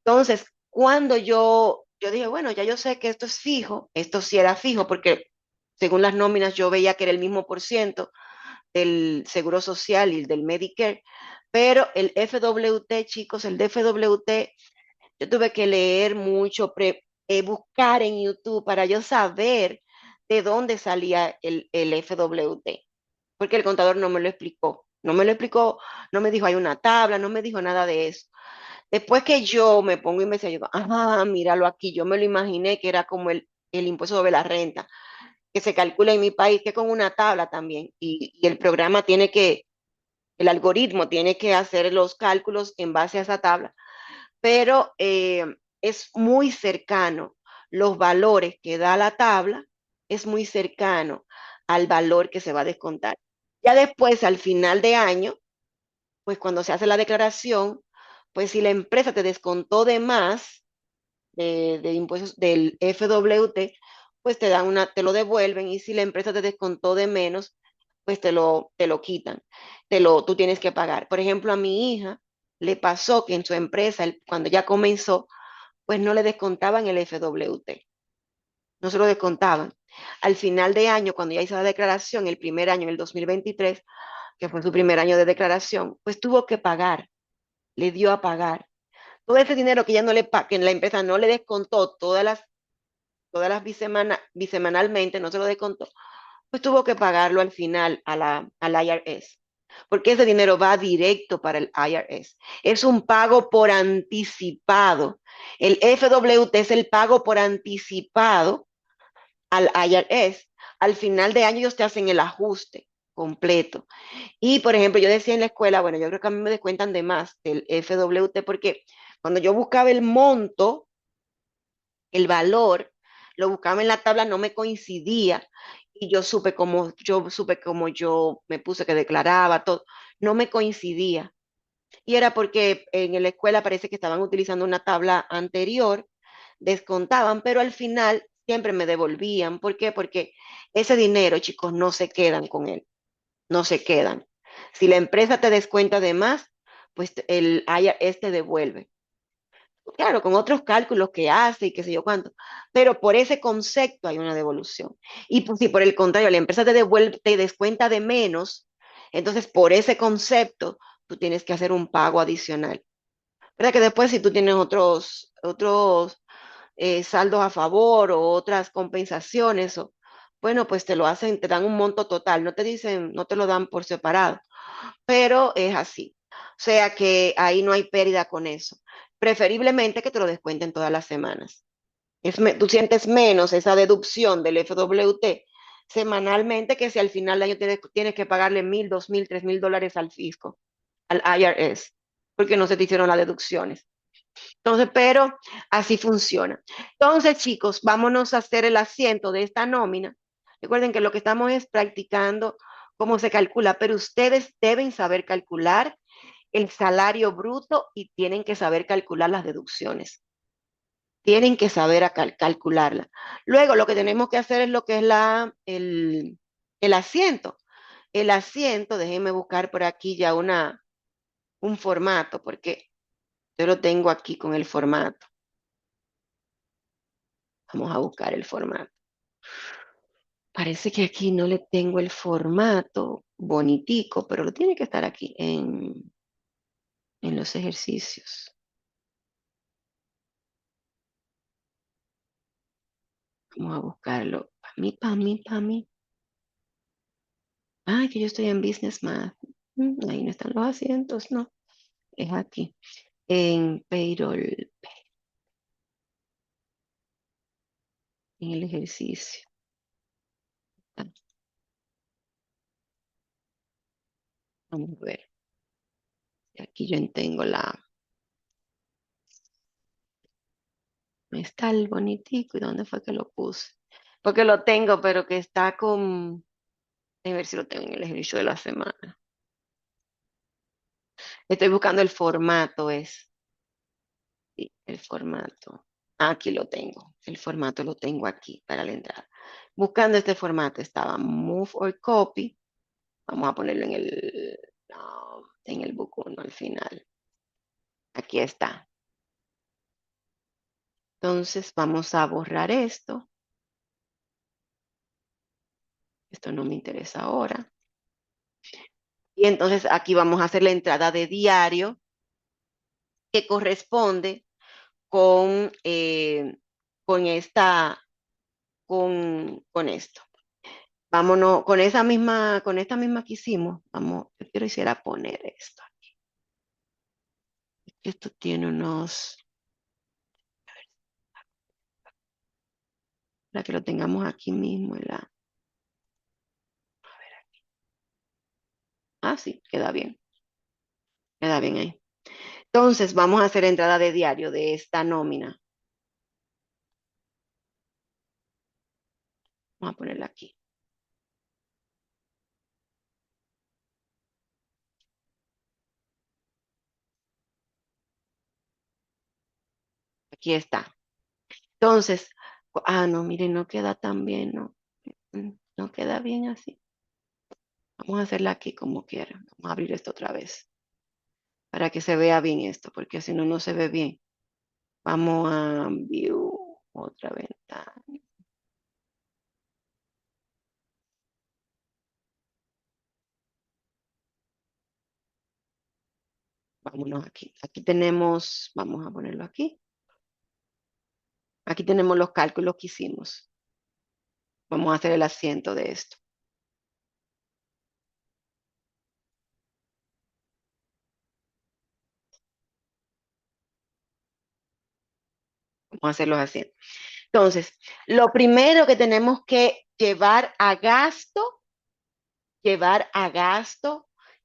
Entonces, cuando yo dije, bueno, ya yo sé que esto es fijo, esto sí era fijo, porque según las nóminas yo veía que era el mismo por ciento del Seguro Social y del Medicare, pero el FWT, chicos, el DFWT, yo tuve que leer mucho, buscar en YouTube para yo saber de dónde salía el FWT, porque el contador no me lo explicó, no me dijo hay una tabla, no me dijo nada de eso. Después que yo me pongo y me digo, ah, míralo aquí, yo me lo imaginé que era como el impuesto sobre la renta, que se calcula en mi país, que con una tabla también, y el programa el algoritmo tiene que hacer los cálculos en base a esa tabla, pero es muy cercano, los valores que da la tabla es muy cercano al valor que se va a descontar. Ya después, al final de año, pues cuando se hace la declaración, pues si la empresa te descontó de más de impuestos del FWT, pues te lo devuelven, y si la empresa te descontó de menos, pues te lo quitan, tú tienes que pagar. Por ejemplo, a mi hija le pasó que en su empresa, cuando ya comenzó, pues no le descontaban el FWT, no se lo descontaban. Al final de año, cuando ya hizo la declaración, el primer año, en el 2023, que fue su primer año de declaración, pues tuvo que pagar, le dio a pagar. Todo ese dinero que ya no que la empresa no le descontó todas las bisemanalmente, no se lo descontó, pues tuvo que pagarlo al final al IRS, porque ese dinero va directo para el IRS. Es un pago por anticipado. El FWT es el pago por anticipado al IRS. Al final de año ellos te hacen el ajuste completo. Y, por ejemplo, yo decía en la escuela, bueno, yo creo que a mí me descuentan de más del FWT porque cuando yo buscaba el monto, el valor, lo buscaba en la tabla, no me coincidía, y yo supe como yo me puse que declaraba todo, no me coincidía. Y era porque en la escuela parece que estaban utilizando una tabla anterior, descontaban, pero al final siempre me devolvían. ¿Por qué? Porque ese dinero, chicos, no se quedan con él, no se quedan. Si la empresa te descuenta de más, pues el IRS te devuelve. Claro, con otros cálculos que hace y qué sé yo cuánto, pero por ese concepto hay una devolución. Y pues, si por el contrario la empresa te devuelve, te descuenta de menos, entonces por ese concepto tú tienes que hacer un pago adicional. ¿Verdad que después si tú tienes otros saldos a favor o otras compensaciones, o, bueno, pues te lo hacen, te dan un monto total, no te dicen, no te lo dan por separado, pero es así. O sea que ahí no hay pérdida con eso. Preferiblemente que te lo descuenten todas las semanas. Tú sientes menos esa deducción del FWT semanalmente que si al final del año tienes que pagarle 1,000, 2,000, 3,000 dólares al fisco, al IRS, porque no se te hicieron las deducciones. Entonces, pero así funciona. Entonces, chicos, vámonos a hacer el asiento de esta nómina. Recuerden que lo que estamos es practicando cómo se calcula, pero ustedes deben saber calcular el salario bruto y tienen que saber calcular las deducciones. Tienen que saber calcularla. Luego, lo que tenemos que hacer es lo que es el asiento. El asiento, déjenme buscar por aquí ya un formato, porque yo lo tengo aquí con el formato. Vamos a buscar el formato. Parece que aquí no le tengo el formato bonitico, pero lo tiene que estar aquí en los ejercicios. Vamos a buscarlo. Para mí. Ay, que yo estoy en Business Math. Ahí no están los asientos, no. Es aquí. En Payroll, en el ejercicio. Ah, vamos a ver. Aquí yo tengo ¿dónde está el bonitico? ¿Y dónde fue que lo puse? Porque lo tengo, pero que está con. A ver si lo tengo en el ejercicio de la semana. Estoy buscando el formato, sí, el formato. Aquí lo tengo. El formato lo tengo aquí para la entrada. Buscando este formato estaba Move or Copy. Vamos a ponerlo en el book 1 al final. Aquí está. Entonces vamos a borrar esto. Esto no me interesa ahora. Y entonces aquí vamos a hacer la entrada de diario que corresponde con, con con esto. Vámonos con esta misma que hicimos. Vamos, yo quisiera poner esto. Esto tiene para que lo tengamos aquí mismo. Sí, queda bien ahí. Entonces, vamos a hacer entrada de diario de esta nómina. Vamos a ponerla aquí. Aquí está. Entonces, no, miren, no queda tan bien, no. No queda bien así. Vamos a hacerla aquí como quiera. Vamos a abrir esto otra vez para que se vea bien esto, porque si no, no se ve bien. Vamos a View, otra ventana. Vámonos aquí. Aquí tenemos, vamos a ponerlo aquí. Aquí tenemos los cálculos que hicimos. Vamos a hacer el asiento de esto. Vamos a hacerlos así. Entonces, lo primero que tenemos que llevar a gasto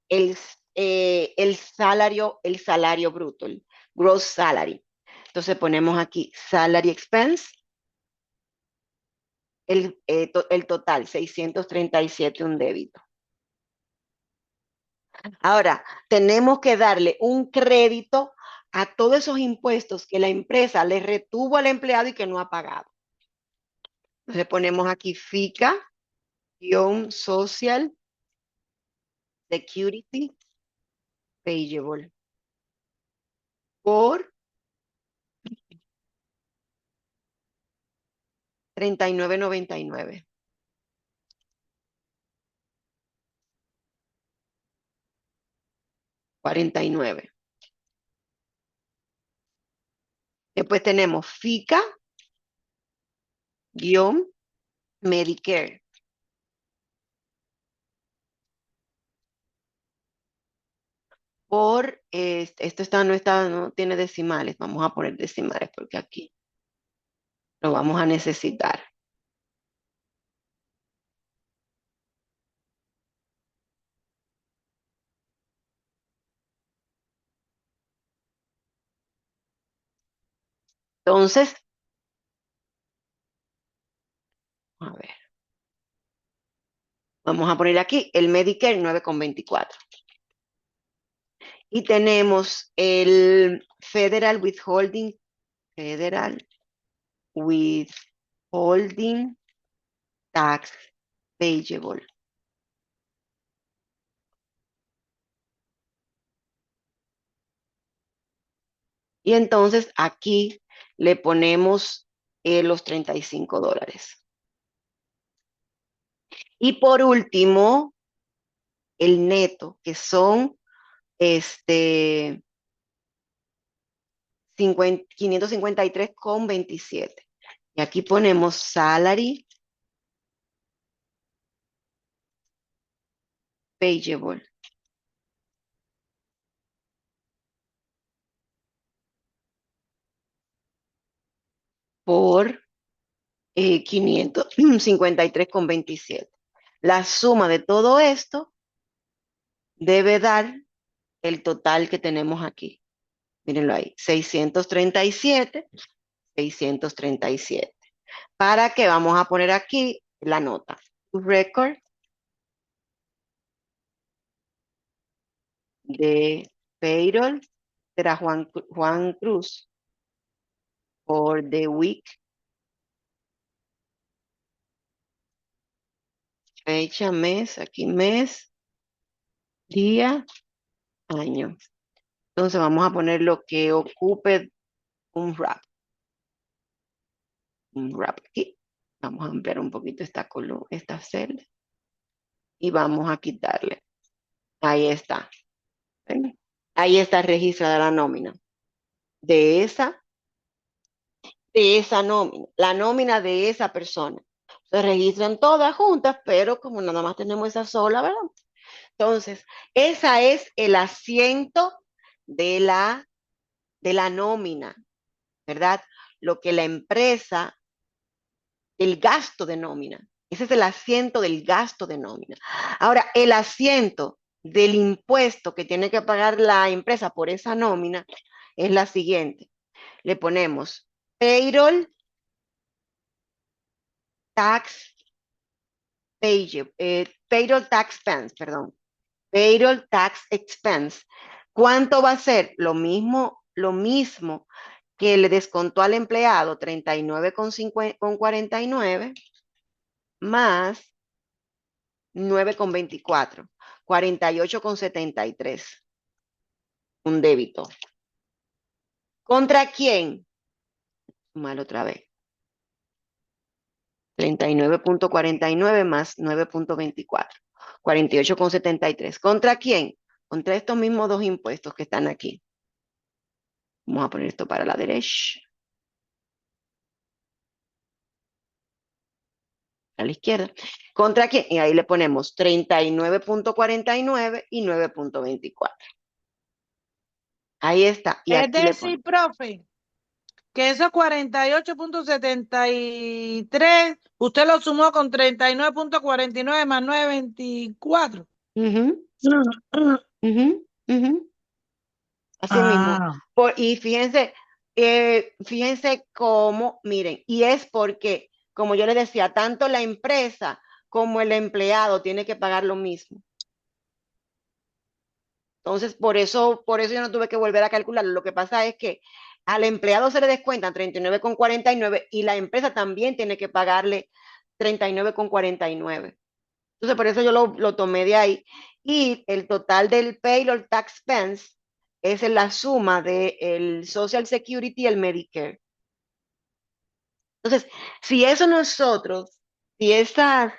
el, el salario bruto, el gross salary. Entonces ponemos aquí salary expense, el total, 637, un débito. Ahora, tenemos que darle un crédito a todos esos impuestos que la empresa le retuvo al empleado y que no ha pagado. Entonces ponemos aquí FICA, social, Security Payable por $39.99. $49. Después tenemos FICA Medicare. Por, esto no tiene decimales. Vamos a poner decimales porque aquí lo vamos a necesitar. Entonces, a ver, vamos a poner aquí el Medicare 9,24. Y tenemos el Federal Withholding Tax Payable. Y entonces aquí le ponemos los $35. Y por último, el neto, que son 553,27. Y aquí ponemos salary payable por 553,27. La suma de todo esto debe dar el total que tenemos aquí. Mírenlo ahí, 637. ¿Para qué? Vamos a poner aquí la nota. Record de payroll será Juan Cruz for the week, fecha, mes, aquí mes, día, año. Entonces vamos a poner lo que ocupe un wrap. Un wrap aquí. Vamos a ampliar un poquito esta celda. Y vamos a quitarle. Ahí está. ¿Ven? Ahí está registrada la nómina. De esa nómina. La nómina de esa persona. Se registran todas juntas, pero como nada más tenemos esa sola, ¿verdad? Entonces, esa es el asiento de la nómina, ¿verdad? Lo que la empresa, el gasto de nómina. Ese es el asiento del gasto de nómina. Ahora, el asiento del impuesto que tiene que pagar la empresa por esa nómina es la siguiente. Le ponemos payroll tax payroll tax expense, perdón. Payroll tax expense. ¿Cuánto va a ser? Lo mismo que le descontó al empleado, 39,49 más 9,24, 48,73. Un débito. ¿Contra quién? Mal otra vez. 39,49 más 9,24. 48,73. ¿Contra quién? Contra estos mismos dos impuestos que están aquí. Vamos a poner esto para la derecha. A la izquierda. ¿Contra quién? Y ahí le ponemos 39,49 y 9,24. Ahí está. Y Es aquí decir, profe, que esos 48,73, usted lo sumó con 39,49 más 9,24. Uh -huh. Así mismo. Ah. Y fíjense cómo, miren, y es porque, como yo les decía, tanto la empresa como el empleado tiene que pagar lo mismo. Entonces, por eso yo no tuve que volver a calcularlo. Lo que pasa es que al empleado se le descuentan 39,49 y la empresa también tiene que pagarle 39,49. Entonces, por eso yo lo tomé de ahí. Y el total del payroll tax expense es la suma del Social Security y el Medicare. Entonces, si eso nosotros, si esas,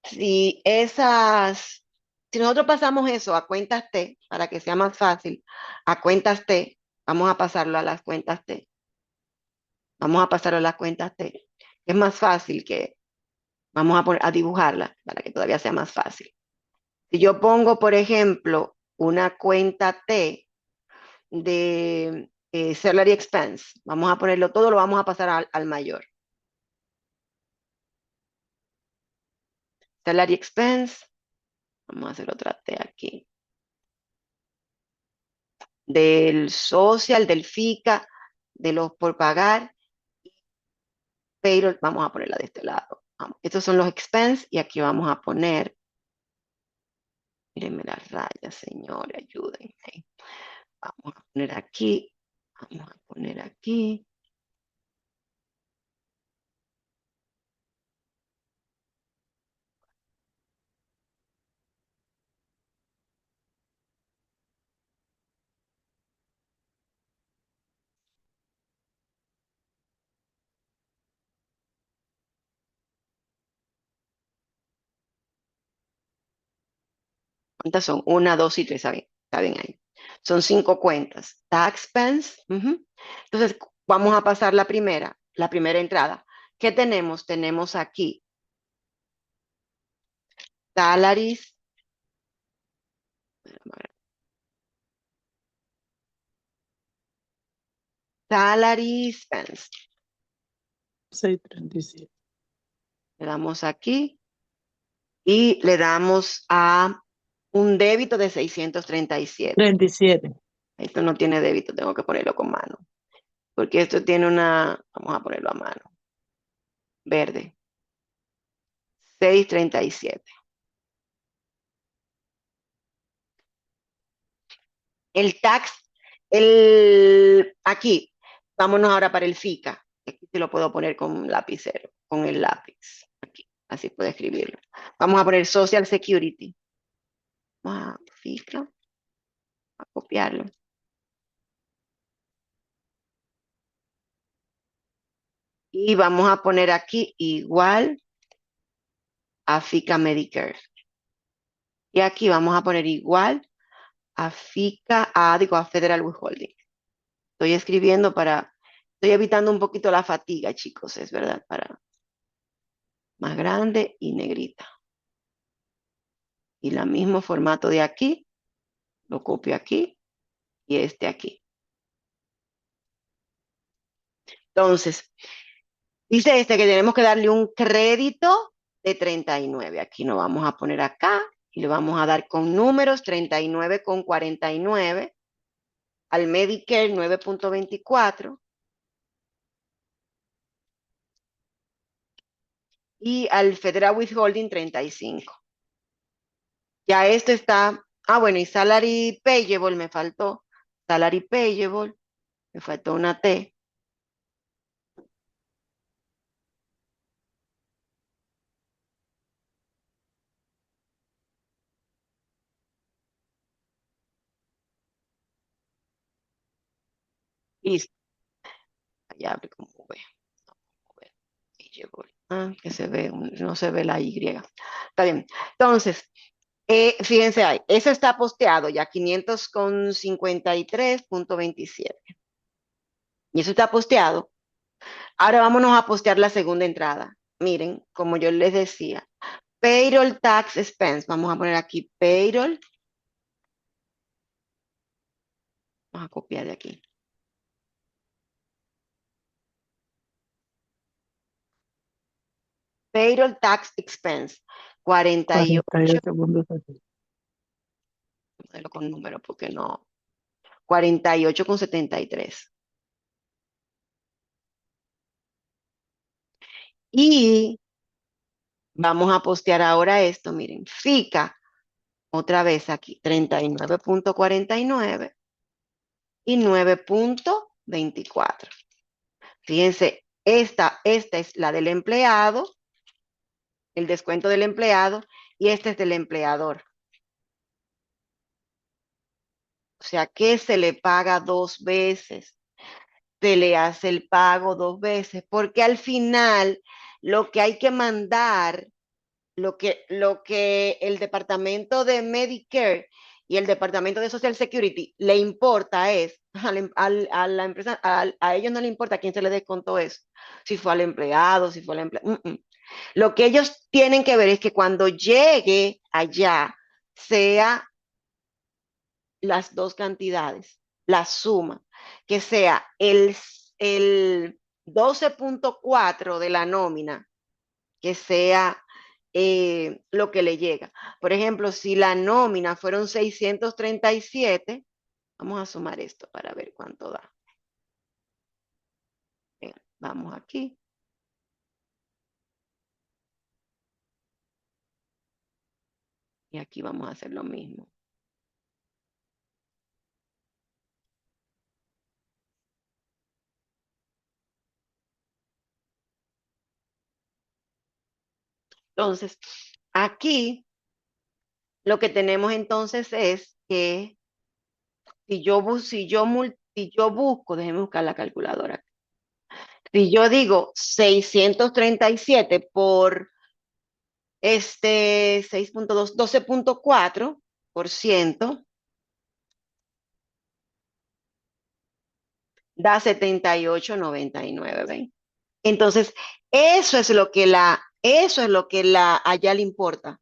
si esas, si nosotros pasamos eso a cuentas T, para que sea más fácil, a cuentas T, vamos a pasarlo a las cuentas T. Vamos a pasarlo a las cuentas T. Es más fácil que, vamos a dibujarla para que todavía sea más fácil. Si yo pongo, por ejemplo, una cuenta T de salary expense, vamos a ponerlo todo, lo vamos a pasar al mayor. Salary expense, vamos a hacer otra T aquí. Del social, del FICA, de los por pagar, pero vamos a ponerla de este lado. Vamos. Estos son los expense y aquí vamos a poner, mírenme las rayas, señores, ayúdenme. Vamos a poner aquí, vamos a poner aquí. ¿Cuántas son? Una, dos y tres, ¿saben ahí? Son 5 cuentas. Tax expense. Entonces, vamos a pasar la primera entrada. ¿Qué tenemos? Tenemos aquí salaries, salary expense. 637. Le damos aquí y le damos a un débito de 637. 37. Esto no tiene débito, tengo que ponerlo con mano. Porque esto tiene vamos a ponerlo a mano. Verde. 637. El tax, aquí, vámonos ahora para el FICA. Aquí te lo puedo poner con un lapicero, con el lápiz. Aquí, así puedo escribirlo. Vamos a poner Social Security. Vamos a FICA, a copiarlo. Y vamos a poner aquí igual a FICA Medicare. Y aquí vamos a poner igual a FICA, digo, a Federal Withholding. Estoy evitando un poquito la fatiga, chicos, es verdad, para más grande y negrita. Y el mismo formato de aquí, lo copio aquí y este aquí. Entonces, dice este que tenemos que darle un crédito de 39. Aquí nos vamos a poner acá y le vamos a dar con números 39,49. Al Medicare 9,24. Y al Federal Withholding 35. Ya esto está, bueno, y Salary Payable me faltó. Salary Payable, me faltó una T. Listo. Allá abre como V. Payable. Que se ve, no se ve la Y. Está bien. Entonces, fíjense ahí, eso está posteado ya 553,27. Y eso está posteado. Ahora vámonos a postear la segunda entrada. Miren, como yo les decía, payroll tax expense. Vamos a poner aquí payroll. Vamos a copiar de aquí. Payroll tax expense. 48. 48.7. Ponerlo con número porque no. 48,73. Y vamos a postear ahora esto. Miren, FICA. Otra vez aquí. 39,49 y 9,24. Fíjense, esta es la del empleado, el descuento del empleado, y este es del empleador. sea que se le paga 2 veces, se le hace el pago 2 veces, porque al final lo que hay que mandar, lo que el departamento de Medicare y el departamento de Social Security le importa es, a la empresa, a ellos no le importa a quién se le descontó eso, si fue al empleado, si fue al empleado. Lo que ellos tienen que ver es que cuando llegue allá, sea las dos cantidades, la suma, que sea el 12.4 de la nómina, que sea lo que le llega. Por ejemplo, si la nómina fueron 637, vamos a sumar esto para ver cuánto da. Venga, vamos aquí. Y aquí vamos a hacer lo mismo. Entonces, aquí lo que tenemos entonces es que si yo busco, déjeme buscar la calculadora. Si yo digo 637 por 6.2, 12.4%, da 78.99, ¿ven? Entonces, eso es lo que allá le importa,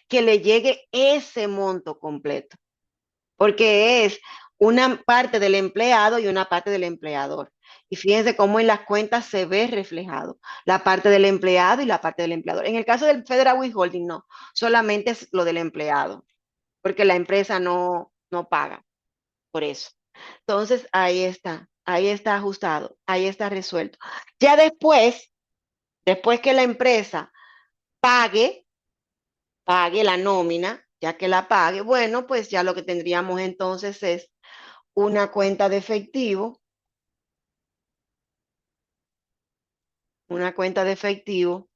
que le llegue ese monto completo, porque es una parte del empleado y una parte del empleador. Y fíjense cómo en las cuentas se ve reflejado la parte del empleado y la parte del empleador. En el caso del Federal Withholding, no, solamente es lo del empleado, porque la empresa no paga por eso. Entonces, ahí está ajustado, ahí está resuelto. Ya después que la empresa pague, pague la nómina, ya que la pague, bueno, pues ya lo que tendríamos entonces es una cuenta de efectivo, una cuenta de efectivo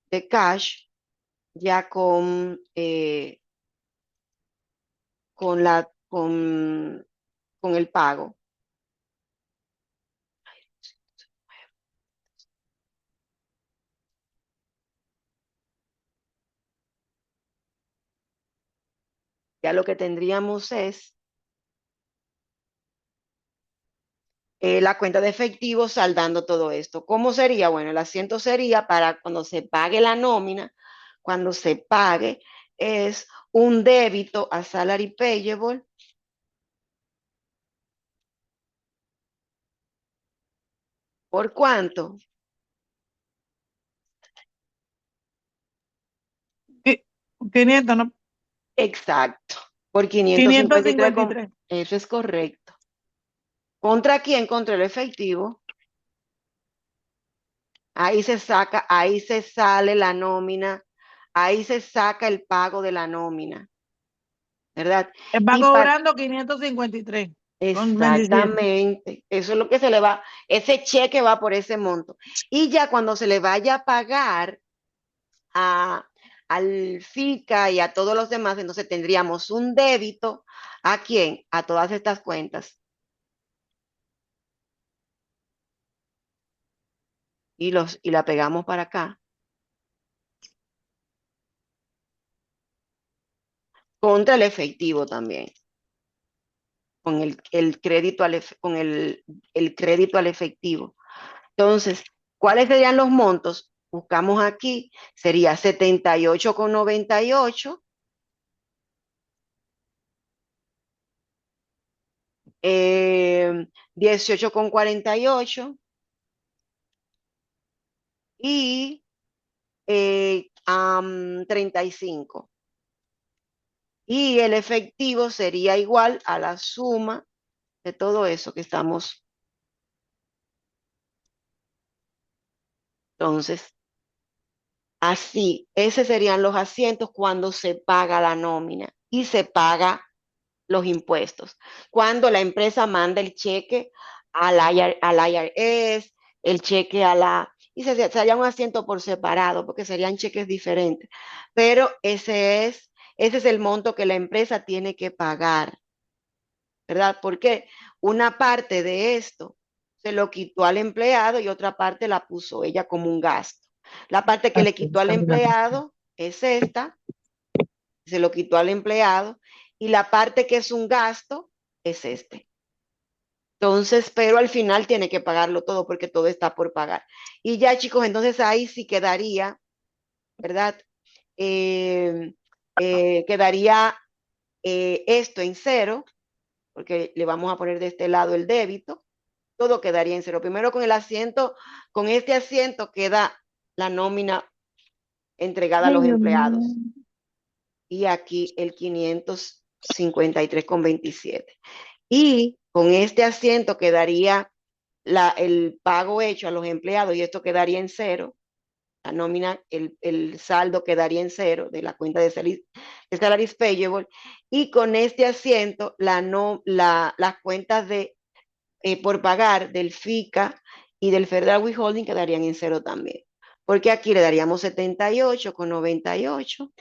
de cash, ya con la, con el pago. Ya lo que tendríamos es la cuenta de efectivo saldando todo esto. ¿Cómo sería? Bueno, el asiento sería para cuando se pague la nómina, cuando se pague, es un débito a salary payable. ¿Por cuánto? 500, ¿no? Exacto. Por 553. 553. Eso es correcto. ¿Contra quién? Contra el efectivo. Ahí se saca, ahí se sale la nómina, ahí se saca el pago de la nómina, ¿verdad? Va Y para, cobrando 553,27. exactamente, eso es lo que se le va, ese cheque va por ese monto. Y ya cuando se le vaya a pagar a, al FICA y a todos los demás, entonces tendríamos un débito. ¿A quién? A todas estas cuentas. Y la pegamos para acá. Contra el efectivo también. Con el crédito el crédito al efectivo. Entonces, ¿cuáles serían los montos? Buscamos aquí, sería 78,98, 18,48 y 35. Y el efectivo sería igual a la suma de todo eso que estamos. Entonces, así, esos serían los asientos cuando se paga la nómina y se paga los impuestos. Cuando la empresa manda el cheque al IRS, el cheque y se haría un asiento por separado, porque serían cheques diferentes. Pero ese es ese es el monto que la empresa tiene que pagar, ¿verdad? Porque una parte de esto se lo quitó al empleado y otra parte la puso ella como un gasto. La parte que le quitó al empleado es esta, se lo quitó al empleado, y la parte que es un gasto es este. Entonces, pero al final tiene que pagarlo todo porque todo está por pagar. Y ya, chicos, entonces ahí sí quedaría, ¿verdad? Eh, quedaría esto en cero, porque le vamos a poner de este lado el débito. Todo quedaría en cero. Primero con el asiento, con este asiento queda la nómina entregada a Ay, los Dios mío. empleados. Y aquí el 553,27. Y con este asiento quedaría el pago hecho a los empleados y esto quedaría en cero. La nómina, el saldo quedaría en cero de la cuenta de salaries payable. Y con este asiento, las cuentas por pagar del FICA y del Federal Withholding quedarían en cero también. Porque aquí le daríamos 78,98,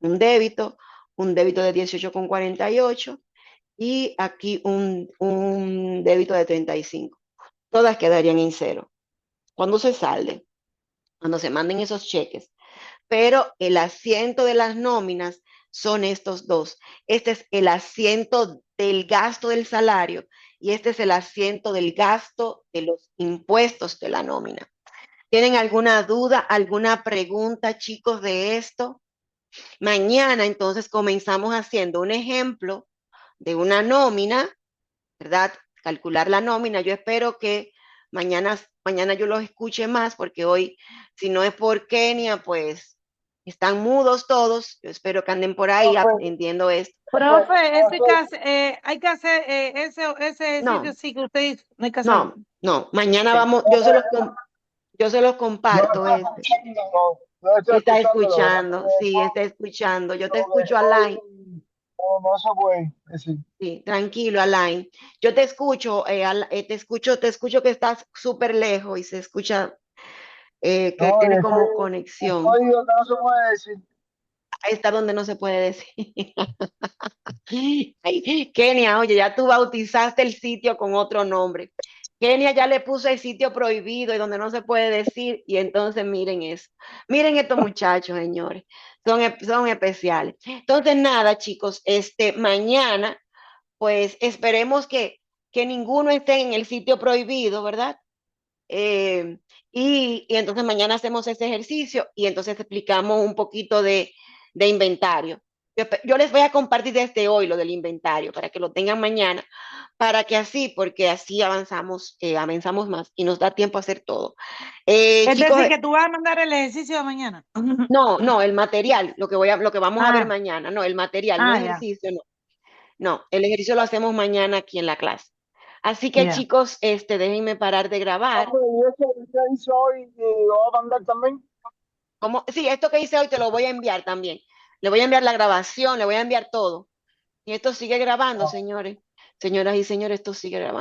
un débito de 18,48 y aquí un débito de 35. Todas quedarían en cero. Cuando se salde, cuando se manden esos cheques. Pero el asiento de las nóminas son estos dos. Este es el asiento del gasto del salario y este es el asiento del gasto de los impuestos de la nómina. ¿Tienen alguna duda, alguna pregunta, chicos, de esto? Mañana entonces comenzamos haciendo un ejemplo de una nómina, ¿verdad? Calcular la nómina. Yo espero que mañana yo los escuche más porque hoy, si no es por Kenia, pues están mudos todos. Yo espero que anden por ahí Profe, aprendiendo esto. Profe, profe, hay que hacer ese sitio No, sí que usted dice, no hay que hacerlo. no. Mañana Ok. vamos, yo se los yo comparto estoy este. escuchando, yo estoy Está escuchándolo, escuchando, sí, está escuchando. Yo te lo que escucho, Alain. estoy, no se puede decir. Sí, tranquilo, Alain. Yo te escucho, te escucho que estás súper lejos y se escucha que No, tiene como conexión. estoy lo que no se puede decir. Ahí está donde no se puede decir. Ay, Kenia, oye, ya tú bautizaste el sitio con otro nombre. Kenia ya le puso el sitio prohibido y donde no se puede decir, y entonces miren eso. Miren estos muchachos, señores, son especiales. Entonces, nada, chicos, mañana, pues esperemos que ninguno esté en el sitio prohibido, ¿verdad? Eh, y entonces mañana hacemos ese ejercicio y entonces explicamos un poquito de inventario. Yo les voy a compartir desde hoy lo del inventario para que lo tengan mañana, para que así, porque así avanzamos más y nos da tiempo a hacer todo. Es Chicos, decir, que tú vas a mandar el ejercicio de mañana. no, el material, lo que vamos a ver Ah, mañana, no, el material, no ya, ejercicio, no. No, el ejercicio lo hacemos mañana aquí en la clase. Así que ya. chicos, déjenme parar de grabar. Profe, y eso que usted hizo hoy, lo va a mandar también. Sí, esto que hice hoy te lo voy a enviar también. Le voy a enviar la grabación, le voy a enviar todo. Y esto sigue grabando, señores. Señoras y señores, esto sigue grabando.